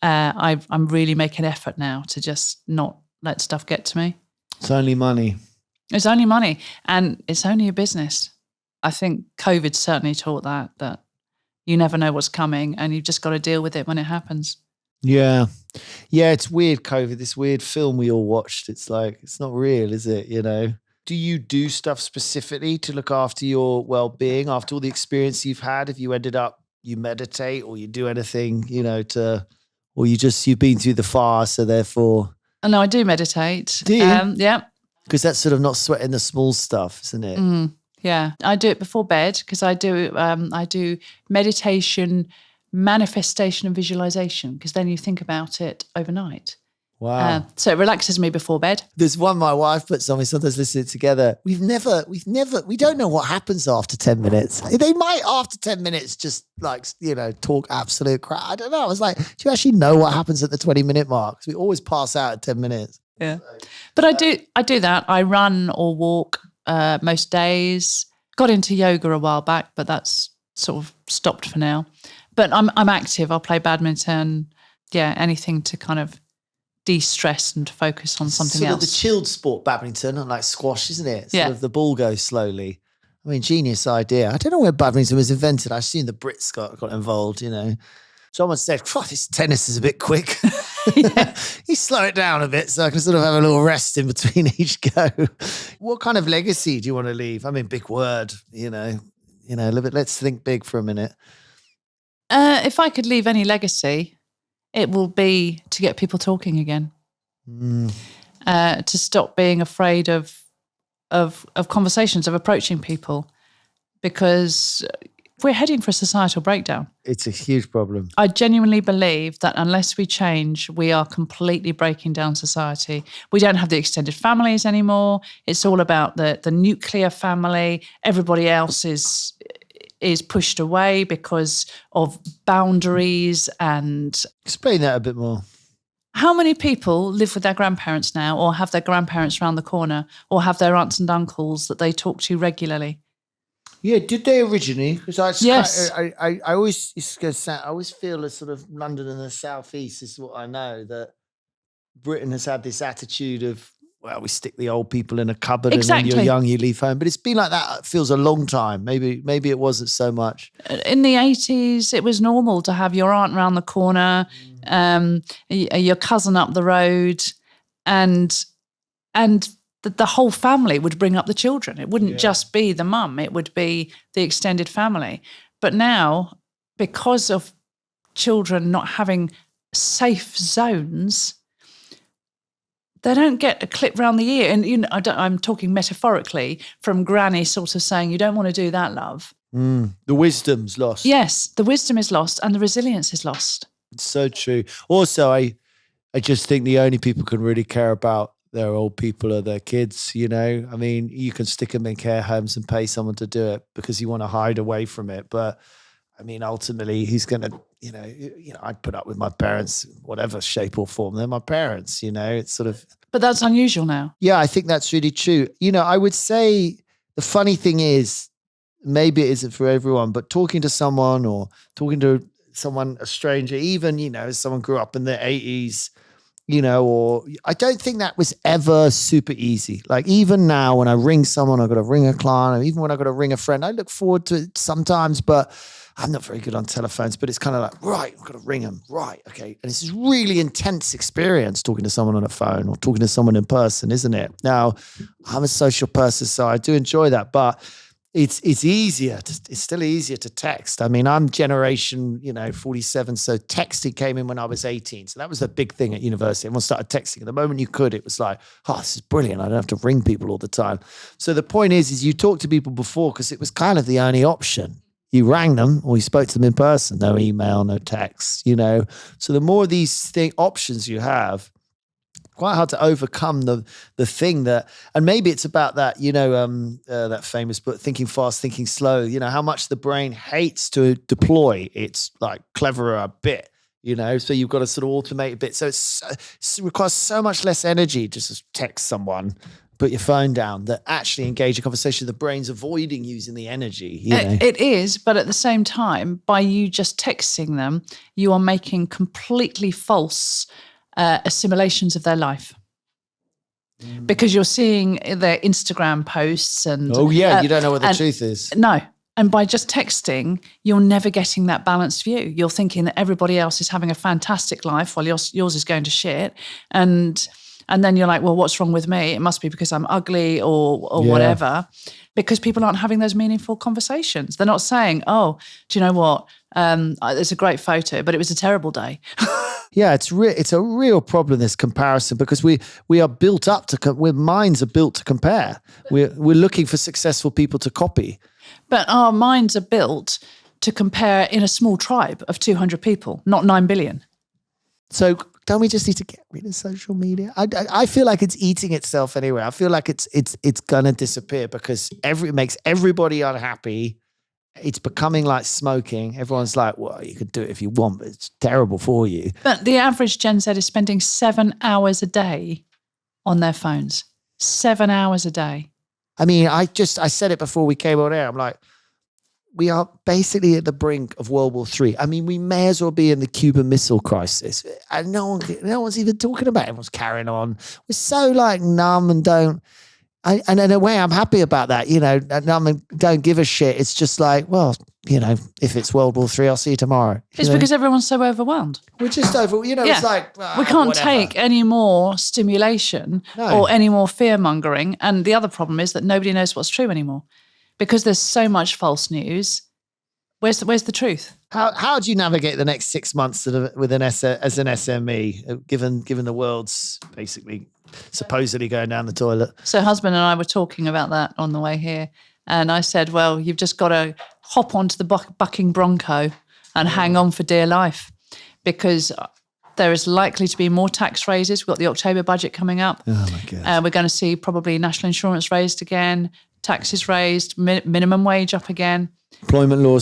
I'm really making an effort now to just not let stuff get to me. It's only money. It's only money, and it's only a business. I think COVID certainly taught that you never know what's coming, and you've just got to deal with it when it happens. Yeah. Yeah, it's weird, COVID, this weird film we all watched. It's like, it's not real, is it, you know? Do you do stuff specifically to look after your well-being after all the experience you've had? If you ended up, you meditate or you do anything, you know, or you've been through the fire, so therefore... Oh, no, I do meditate. Do you? Yeah. Because that's sort of not sweating the small stuff, isn't it? Yeah, I do it before bed because I do meditation, manifestation and visualization, because then you think about it overnight. Wow. So it relaxes me before bed. There's one my wife puts on, we sometimes listen to it together. We don't know what happens after 10 minutes. They might after 10 minutes just like, you know, talk absolute crap. I don't know. I was like, do you actually know what happens at the 20-minute mark? Because we always pass out at 10 minutes. Yeah. But I do that. I run or walk most days. Got into yoga a while back, but that's sort of stopped for now. But I'm active. I'll play badminton. Yeah, anything to kind of de-stress and focus on something else. Sort of the chilled sport, badminton, and like squash, isn't it? Yeah. Sort of the ball goes slowly. I mean, genius idea. I don't know where badminton was invented. I've seen the Brits got involved, you know. Someone said, this tennis is a bit quick. You slow it down a bit so I can sort of have a little rest in between each go. What kind of legacy do you want to leave? I mean, big word, you know. let's think big for a minute. If I could leave any legacy, it will be to get people talking again. To stop being afraid of conversations, of approaching people, because we're heading for a societal breakdown. It's a huge problem. I genuinely believe that unless we change, we are completely breaking down society. We don't have the extended families anymore. It's all about the nuclear family. Everybody else is pushed away because of boundaries and... Explain that a bit more. How many people live with their grandparents now, or have their grandparents around the corner, or have their aunts and uncles that they talk to regularly? Yeah, did they originally? Because Yes. I always feel as sort of London and the southeast is what I know, that Britain has had this attitude of, well, we stick the old people in a cupboard and when you're young you leave home. But it's been like that. It feels a long time. Maybe it wasn't so much. In the 80s, it was normal to have your aunt around the corner, your cousin up the road, and the whole family would bring up the children. It wouldn't just be the mum, it would be the extended family. But now, because of children not having safe zones, they don't get a clip round the ear. And I'm talking metaphorically, from granny sort of saying, you don't want to do that, love. The wisdom's lost. Yes, the wisdom is lost and the resilience is lost. It's so true. Also, I just think the only people who can really care about their old people are their kids, I mean, you can stick them in care homes and pay someone to do it because you want to hide away from it. But I mean, ultimately, who's going to, I'd put up with my parents, whatever shape or form. They're my parents, it's sort of. But that's unusual now. Yeah, I think that's really true. I would say the funny thing is, maybe it isn't for everyone, but talking to someone or talking to someone, a stranger, even, as someone grew up in the 80s, or I don't think that was ever super easy. Like even now when I ring someone, I've got to ring a client, or even when I've got to ring a friend, I look forward to it sometimes, but I'm not very good on telephones, but it's kind of like, right, I've got to ring them. Right. Okay. And it's this really intense experience talking to someone on a phone or talking to someone in person, isn't it? Now, I'm a social person, so I do enjoy that, but it's easier. It's still easier to text. I mean, I'm generation, 47. So texting came in when I was 18. So that was a big thing at university. Everyone started texting. The moment you could, it was like, oh, this is brilliant. I don't have to ring people all the time. So the point is you talk to people before because it was kind of the only option. You rang them or you spoke to them in person. No email, no text, So the more of these options you have, quite hard to overcome the thing that, and maybe it's about that, that famous book, Thinking Fast, Thinking Slow, how much the brain hates to deploy its like cleverer bit, so you've got to sort of automate a bit. So it requires so much less energy to just text someone, put your phone down, that actually engage a conversation. The brain's avoiding using the energy. It is, but at the same time, by you just texting them, you are making completely false assimilations of their life, because you're seeing their Instagram posts and you don't know what the truth is. No, and by just texting, you're never getting that balanced view. You're thinking that everybody else is having a fantastic life while yours is going to shit, and then you're like, well, what's wrong with me? It must be because I'm ugly or whatever. Because people aren't having those meaningful conversations. They're not saying, oh, do you know what? It's a great photo, but it was a terrible day. Yeah, it's a real problem, this comparison, because we are built up to, our minds are built to compare. We're looking for successful people to copy. But our minds are built to compare in a small tribe of 200 people, not 9 billion. So don't we just need to get rid of social media? I feel like it's eating itself anyway. I feel like it's gonna disappear because it makes everybody unhappy. It's becoming like smoking. Everyone's like, well, you could do it if you want, but it's terrible for you. But the average Gen Z is spending 7 hours a day on their phones. 7 hours a day. I mean, I said it before we came on air. I'm like, we are basically at the brink of World War III. I mean, we may as well be in the Cuban Missile Crisis. And no one's even talking about it. Everyone's carrying on. We're so like numb and and in a way, I'm happy about that, numb and don't give a shit. It's just like, well, if it's World War III, I'll see you tomorrow. It's because everyone's so overwhelmed. We're just it's like, we can't take any more stimulation or any more fear mongering. And the other problem is that nobody knows what's true anymore. because there's so much false news. Where's the truth? How do you navigate the next 6 months as an SME, given the world's basically supposedly going down the toilet? So husband and I were talking about that on the way here. And I said, well, you've just got to hop onto the bucking bronco and hang on for dear life, because there is likely to be more tax raises. We've got the October budget coming up. Oh my God. We're going to see probably national insurance raised again, taxes raised, minimum wage up again. Employment law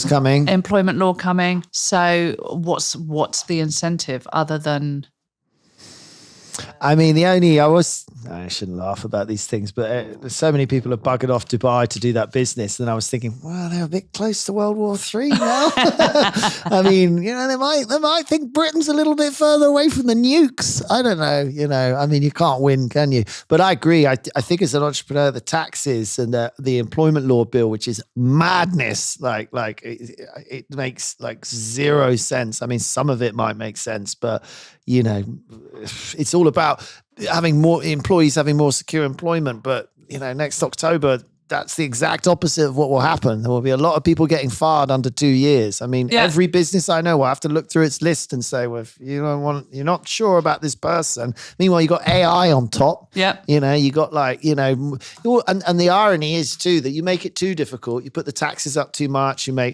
coming. So what's the incentive other than? I mean, I shouldn't laugh about these things, but so many people have buggered off Dubai to do that business. And I was thinking, well, they're a bit close to World War III now. I mean, they might think Britain's a little bit further away from the nukes. I don't know, I mean, you can't win, can you? But I agree. I think as an entrepreneur, the taxes and the employment law bill, which is madness, like it makes like zero sense. I mean, some of it might make sense, but it's all about having more employees, having more secure employment. But, next October, that's the exact opposite of what will happen. There will be a lot of people getting fired under 2 years. I mean, every business I know will have to look through its list and say, well, if you're not sure about this person. Meanwhile, you got AI on top. Yeah. You got and the irony is too that you make it too difficult. You put the taxes up too much. You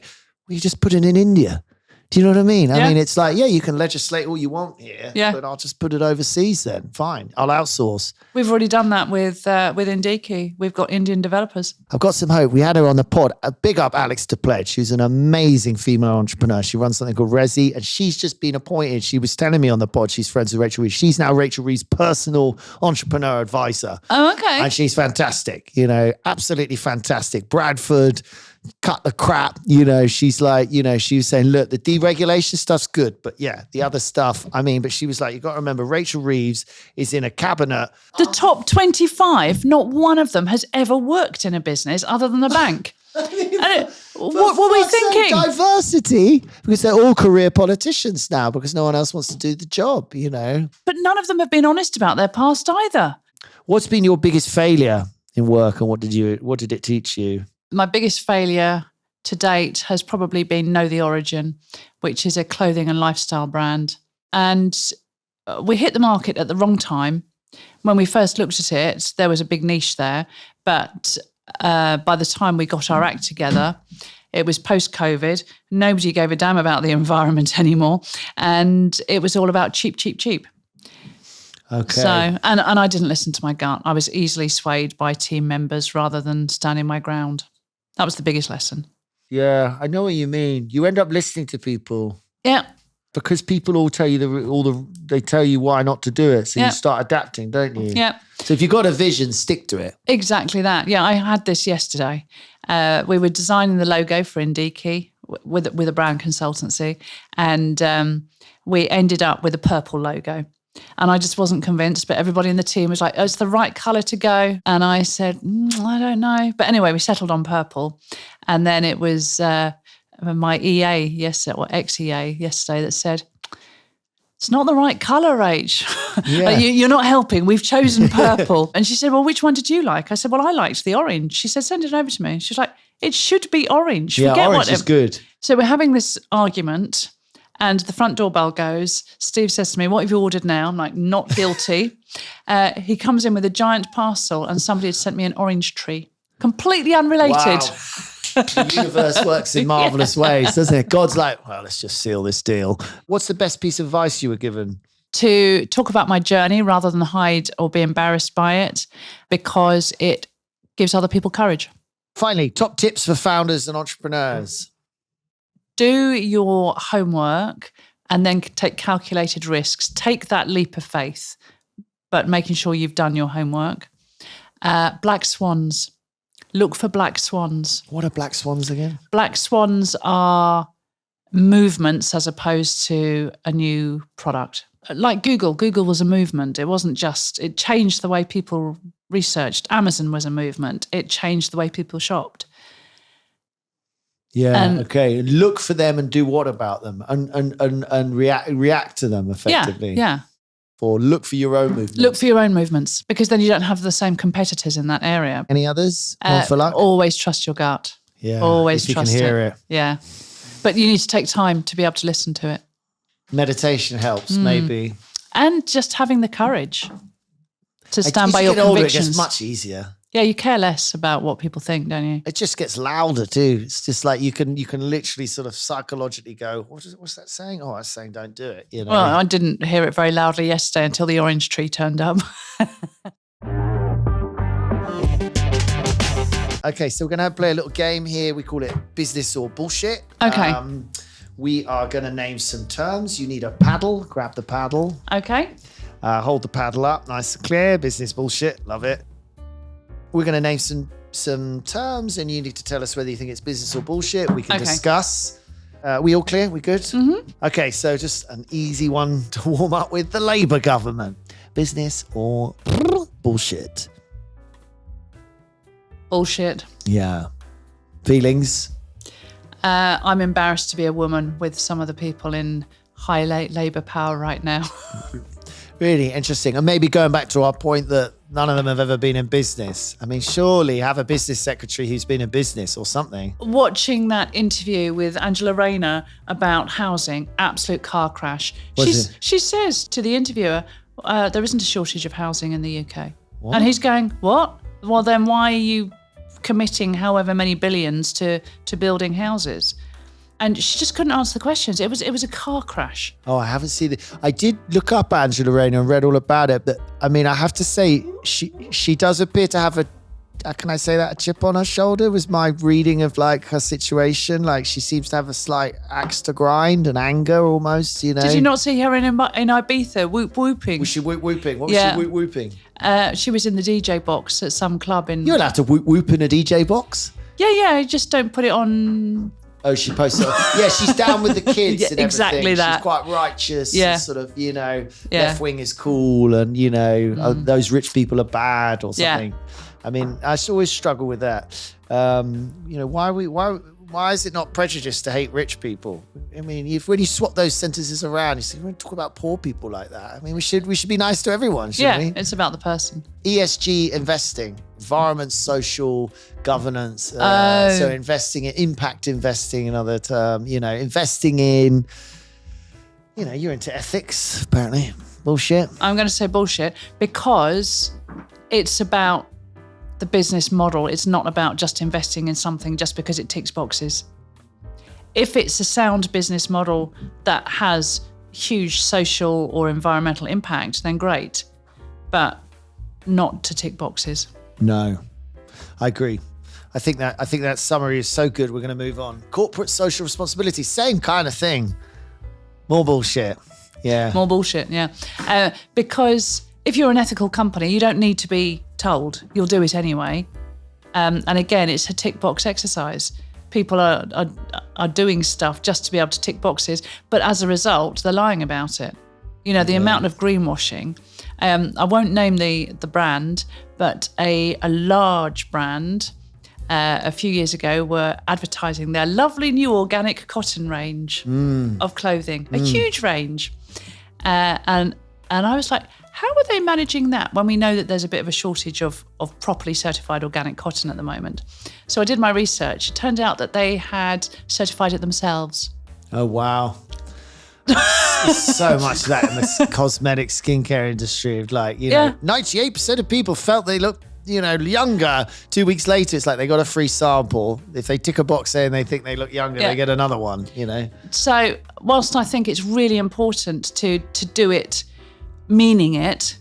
just put it in India. Do you know what I mean? I mean, it's like, you can legislate all you want here, but I'll just put it overseas then. Fine. I'll outsource. We've already done that with Indiki. We've got Indian developers. I've got some hope. We had her on the pod. A big up Alex to Pledge, who's an amazing female entrepreneur. She runs something called Resi, and she's just been appointed. She was telling me on the pod, she's friends with Rachel Reeves. She's now Rachel Reeves' personal entrepreneur advisor. Oh, okay. And she's fantastic, absolutely fantastic. Bradford, cut the crap, she's like, she was saying, look, the deregulation stuff's good, but the other stuff, but she was like, you got to remember, Rachel Reeves is in a cabinet. The top 25, not one of them has ever worked in a business other than a bank. What were we thinking? Diversity, because they're all career politicians now, because no one else wants to do the job, But none of them have been honest about their past either. What's been your biggest failure in work, and what did it teach you? My biggest failure to date has probably been Know the Origin, which is a clothing and lifestyle brand. And we hit the market at the wrong time. When we first looked at it, there was a big niche there. But by the time we got our act together, it was post-COVID. Nobody gave a damn about the environment anymore. And it was all about cheap, cheap, cheap. Okay. So, and I didn't listen to my gut. I was easily swayed by team members rather than standing my ground. That was the biggest lesson. Yeah, I know what you mean. You end up listening to people. Yeah. Because people all tell you they tell you why not to do it. So you start adapting, don't you? Yeah. So if you've got a vision, stick to it. Exactly that. Yeah, I had this yesterday. We were designing the logo for Indiki with a brand consultancy, and we ended up with a purple logo. And I just wasn't convinced, but everybody in the team was like, oh, it's the right colour to go. And I said, I don't know. But anyway, we settled on purple. And then it was my EA yesterday, or ex-EA yesterday, that said, it's not the right colour, Rach. Yeah. You're not helping. We've chosen purple. And she said, well, which one did you like? I said, well, I liked the orange. She said, send it over to me. She's like, it should be orange. Yeah, Forget orange is good. So we're having this argument. And the front doorbell goes. Steve says to me, what have you ordered now? I'm like, not guilty. He comes in with a giant parcel and somebody had sent me an orange tree. Completely unrelated. Wow. The universe works in marvellous ways, doesn't it? God's like, well, let's just seal this deal. What's the best piece of advice you were given? To talk about my journey rather than hide or be embarrassed by it, because it gives other people courage. Finally, top tips for founders and entrepreneurs. Do your homework and then take calculated risks. Take that leap of faith, but making sure you've done your homework. Black swans. Look for black swans. What are black swans again? Black swans are movements as opposed to a new product. Like Google. Google was a movement. It changed the way people researched. Amazon was a movement. It changed the way people shopped. Yeah. Okay. Look for them and do what about them, and react to them effectively. Yeah. or look for your own movement? Look for your own movements, because then you don't have the same competitors in that area. Any others? One for luck? Always trust your gut. Yeah, always if you trust can hear it. Yeah, but you need to take time to be able to listen to it. Meditation helps, maybe. And just having the courage to stand by As your you get older, convictions. it gets much easier. Yeah, you care less about what people think, don't you? It just gets louder too. It's just like you can literally sort of psychologically go, what's that saying? Oh, I was saying don't do it. You know. Well, I didn't hear it very loudly yesterday until the orange tree turned up. Okay, so we're going to play a little game here. We call it Business or Bullshit. Okay. We are going to name some terms. You need a paddle. Grab the paddle. Okay. Hold the paddle up, nice and clear. Business, bullshit. Love it. We're going to name some terms, and you need to tell us whether you think it's business or bullshit. We can discuss. We all clear? We good? Mm-hmm. Okay, so just an easy one to warm up with. The Labour government. Business or bullshit? Bullshit. Yeah. Feelings? I'm embarrassed to be a woman with some of the people in high Labour power right now. Really interesting. And maybe going back to our point that none of them have ever been in business. I mean, surely have a business secretary who's been in business or something. Watching that interview with Angela Rayner about housing, absolute car crash. She says to the interviewer, there isn't a shortage of housing in the UK. What? And he's going, what? Well, then why are you committing however many billions to building houses? And she just couldn't answer the questions. It was a car crash. Oh, I haven't seen it. I did look up Angela Rayner and read all about it, but I mean, I have to say, she does appear to have can I say that, a chip on her shoulder was my reading of like her situation. Like she seems to have a slight axe to grind and anger almost, you know. Did you not see her in Ibiza whooping? Was she whooping? What was she whooping? She was in the DJ box at some club in... You're allowed to whoop in a DJ box? Yeah, just don't put it on... Oh, she posted. Yeah, she's down with the kids and everything. Exactly that. She's quite righteous. Yeah. And sort of, you know, left wing is cool, and you know, those rich people are bad or something. Yeah. I mean, I always struggle with that. You know, why is it not prejudice to hate rich people? I mean, when you swap those sentences around, you say, we don't talk about poor people like that. I mean, we should be nice to everyone, shouldn't we? Yeah, it's about the person. ESG investing, environment, social, governance. So investing in impact investing, another term, you know, investing in, you know, you're into ethics, apparently. Bullshit. I'm going to say bullshit because it's about the business model. It's not about just investing in something just because it ticks boxes. If it's a sound business model that has huge social or environmental impact, then great, but not to tick boxes. No, I agree. I think that summary is so good. We're going to move on. Corporate social responsibility, same kind of thing. More bullshit. Yeah. More bullshit. Yeah. Because if you're an ethical company, you don't need to be told. You'll do it anyway. And again, it's a tick box exercise. People are doing stuff just to be able to tick boxes, but as a result, they're lying about it. You know, the amount of greenwashing. I won't name the brand, but a large brand a few years ago were advertising their lovely new organic cotton range of clothing, a huge range. And I was like, how are they managing that when we know that there's a bit of a shortage of properly certified organic cotton at the moment? So I did my research. It turned out that they had certified it themselves. Oh, wow. There's so much of that in the cosmetic skincare industry. Of like, you know, 98% of people felt they looked, you know, younger. 2 weeks later, it's like they got a free sample. If they tick a box there and they think they look younger, they get another one, you know. So whilst I think it's really important to do it, meaning it,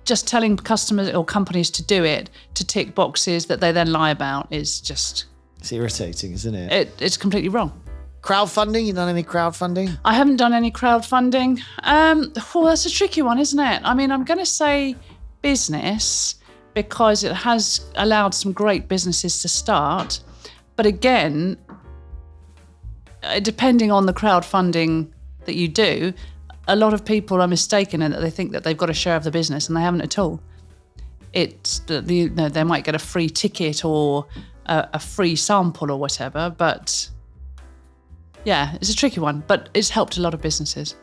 just telling customers or companies to do it, to tick boxes that they then lie about is just... It's irritating, isn't it? It's completely wrong. Crowdfunding? You done any crowdfunding? I haven't done any crowdfunding. Well, that's a tricky one, isn't it? I mean, I'm going to say business because it has allowed some great businesses to start. But again, depending on the crowdfunding that you do, a lot of people are mistaken in that they think that they've got a share of the business and they haven't at all. It's they might get a free ticket or a free sample or whatever, but yeah, it's a tricky one, but it's helped a lot of businesses.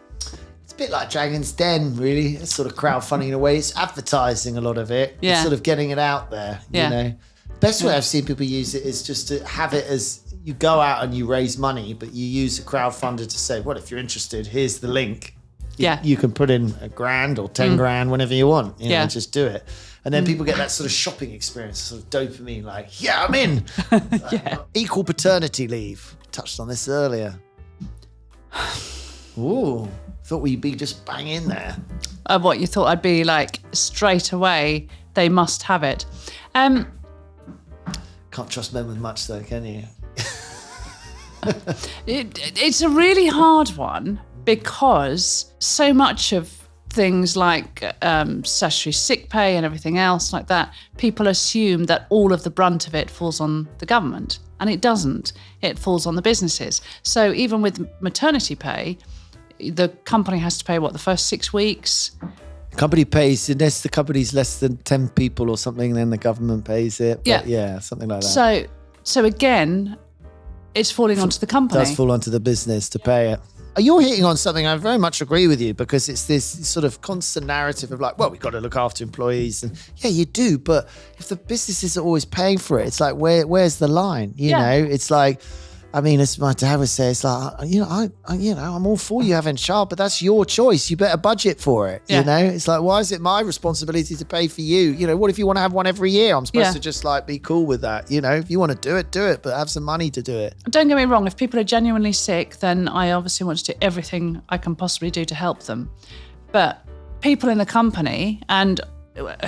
a bit like Dragon's Den, really. It's sort of crowdfunding in a way. It's advertising a lot of it. Yeah. It's sort of getting it out there, Yeah. you know. Best way I've seen people use it is just to have it as you go out and you raise money, but you use a crowdfunder to say, well, if you're interested, here's the link. You can put in $1,000 or 10 grand, whenever you want, you know, just do it. And then people get that sort of shopping experience, sort of dopamine, like, yeah, I'm in. Equal paternity leave. Touched on this earlier. Ooh, thought we'd be just bang in there. What, you thought I'd be like straight away, they must have it. Can't trust men with much though, can you? It's a really hard one because so much of things like statutory sick pay and everything else like that, people assume that all of the brunt of it falls on the government, and it doesn't. It falls on the businesses. So even with maternity pay, the company has to pay, the first 6 weeks? Company pays, unless the company's less than 10 people or something, then the government pays it. But yeah, something like that. So again, it's falling onto the company. It does fall onto the business to pay it. You're hitting on something I very much agree with you, because it's this sort of constant narrative of like, well, we've got to look after employees. And yeah, you do. But if the businesses are always paying for it, it's like, where's the line? You know, it's like, I mean, as my dad would say, it's like, I'm all for you having a child, but that's your choice. You better budget for it. You know, it's like, why is it my responsibility to pay for you? You know, what if you want to have one every year? I'm supposed to just like be cool with that. You know, if you want to do it, but have some money to do it. Don't get me wrong. If people are genuinely sick, then I obviously want to do everything I can possibly do to help them. But people in the company and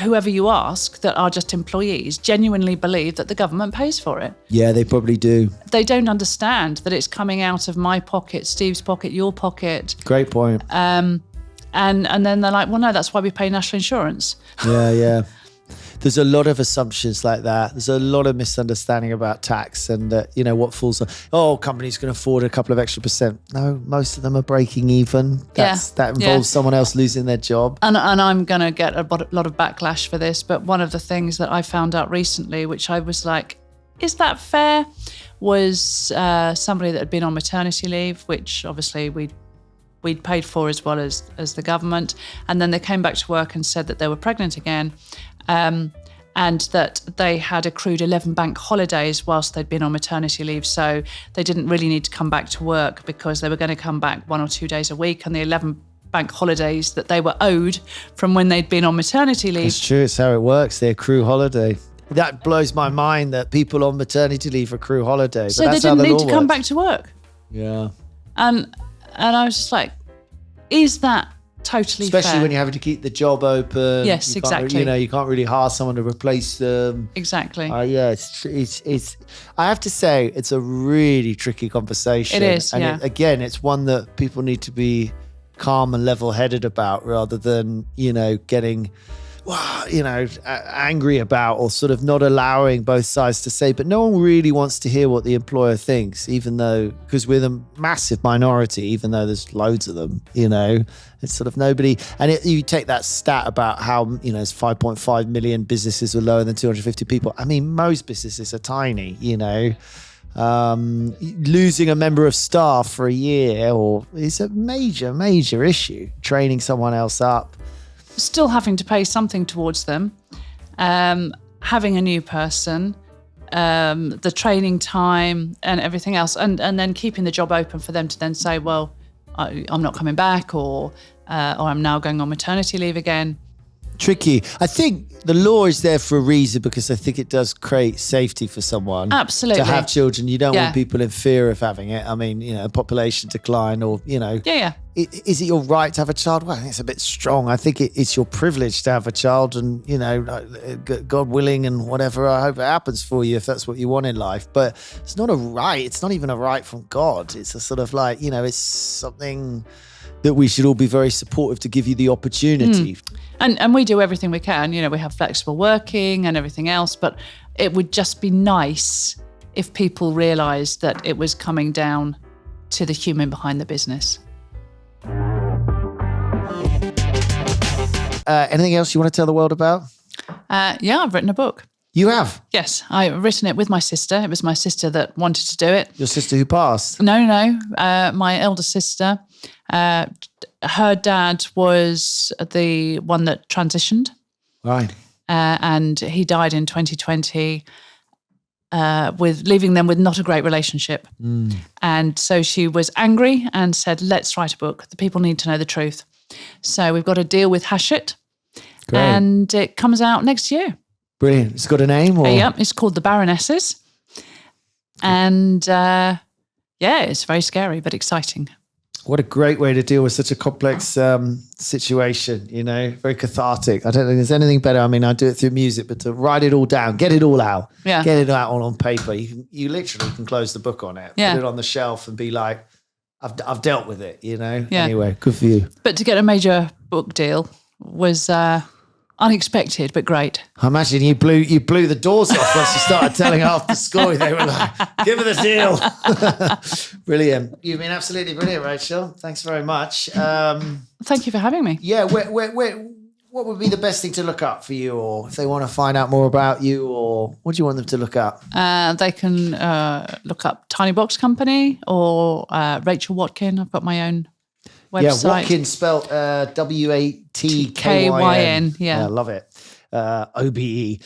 whoever you ask that are just employees genuinely believe that the government pays for it. Yeah, they probably do. They don't understand that it's coming out of my pocket, Steve's pocket, your pocket. Great point. And then they're like, well, no, that's why we pay national insurance. Yeah. There's a lot of assumptions like that. There's a lot of misunderstanding about tax and, what falls on. Oh, companies can afford a couple of extra percent. No, most of them are breaking even. That involves someone else losing their job. And I'm going to get a lot of backlash for this. But one of the things that I found out recently, which I was like, is that fair? Was somebody that had been on maternity leave, which obviously we'd paid for as well as the government. And then they came back to work and said that they were pregnant again. And that they had accrued 11 bank holidays whilst they'd been on maternity leave. So they didn't really need to come back to work because they were going to come back 1 or 2 days a week. And the 11 bank holidays that they were owed from when they'd been on maternity leave. It's true. It's how it works. They accrue holiday. That blows my mind that people on maternity leave accrue holiday. So they didn't need to come back to work. Yeah. And I was just like, is that totally Especially fair? when you're having to keep the job open. Yes, exactly. You can't really hire someone to replace them. Exactly. Yeah, it's. I have to say, it's a really tricky conversation. It is, and again, it's one that people need to be calm and level-headed about, rather than getting angry about, or sort of not allowing both sides to say. But no one really wants to hear what the employer thinks, even though, because we're the massive minority, even though there's loads of them, it's sort of nobody. And you take that stat about how, there's 5.5 million businesses with lower than 250 people. I mean, most businesses are tiny, losing a member of staff for a year is a major issue. Training someone else up. Still having to pay something towards them, having a new person, the training time and everything else, and then keeping the job open for them to then say, well, I'm not coming back, or I'm now going on maternity leave again. Tricky. I think the law is there for a reason, because I think it does create safety for someone. Absolutely. To have children. You don't want people in fear of having it. I mean, population decline, or, Yeah. Is it your right to have a child? Well, I think it's a bit strong. I think it's your privilege to have a child, and, God willing and whatever, I hope it happens for you if that's what you want in life. But it's not a right. It's not even a right from God. It's a sort of like, it's something that we should all be very supportive to give you the opportunity. And we do everything we can. We have flexible working and everything else, but it would just be nice if people realised that it was coming down to the human behind the business. Anything else you want to tell the world about? I've written a book. You have? Yes, I've written it with my sister. It was my sister that wanted to do it. Your sister who passed? No. My elder sister. Her dad was the one that transitioned. Right. And he died in 2020, leaving them with not a great relationship. And so she was angry and said, let's write a book. The people need to know the truth. So we've got a deal with Hachette. Great. And it comes out next year. Brilliant. It's got a name? Or? Yeah, it's called The Baronesses. And it's very scary, but exciting. What a great way to deal with such a complex situation, very cathartic. I don't think there's anything better. I mean, I do it through music, but to write it all down, get it all out, get it out all on paper. You literally can close the book on it, put it on the shelf and be like, I've dealt with it, Anyway, good for you. But to get a major book deal was unexpected, but great. I imagine you blew the doors off once you started telling half the story. They were like, give her the deal. Brilliant. You've been absolutely brilliant, Rachel. Thanks very much. Thank you for having me. Yeah, what would be the best thing to look up for you, or if they want to find out more about you, or what do you want them to look up? They can look up Tiny Box Company or Rachel Watkyn. I've got my own website. Yeah, Watkyn spelled Watkyn. Yeah. I love it. OBE.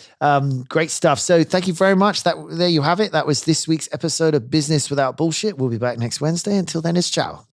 Great stuff. So thank you very much. There you have it. That was this week's episode of Business Without Bullshit. We'll be back next Wednesday. Until then, it's ciao.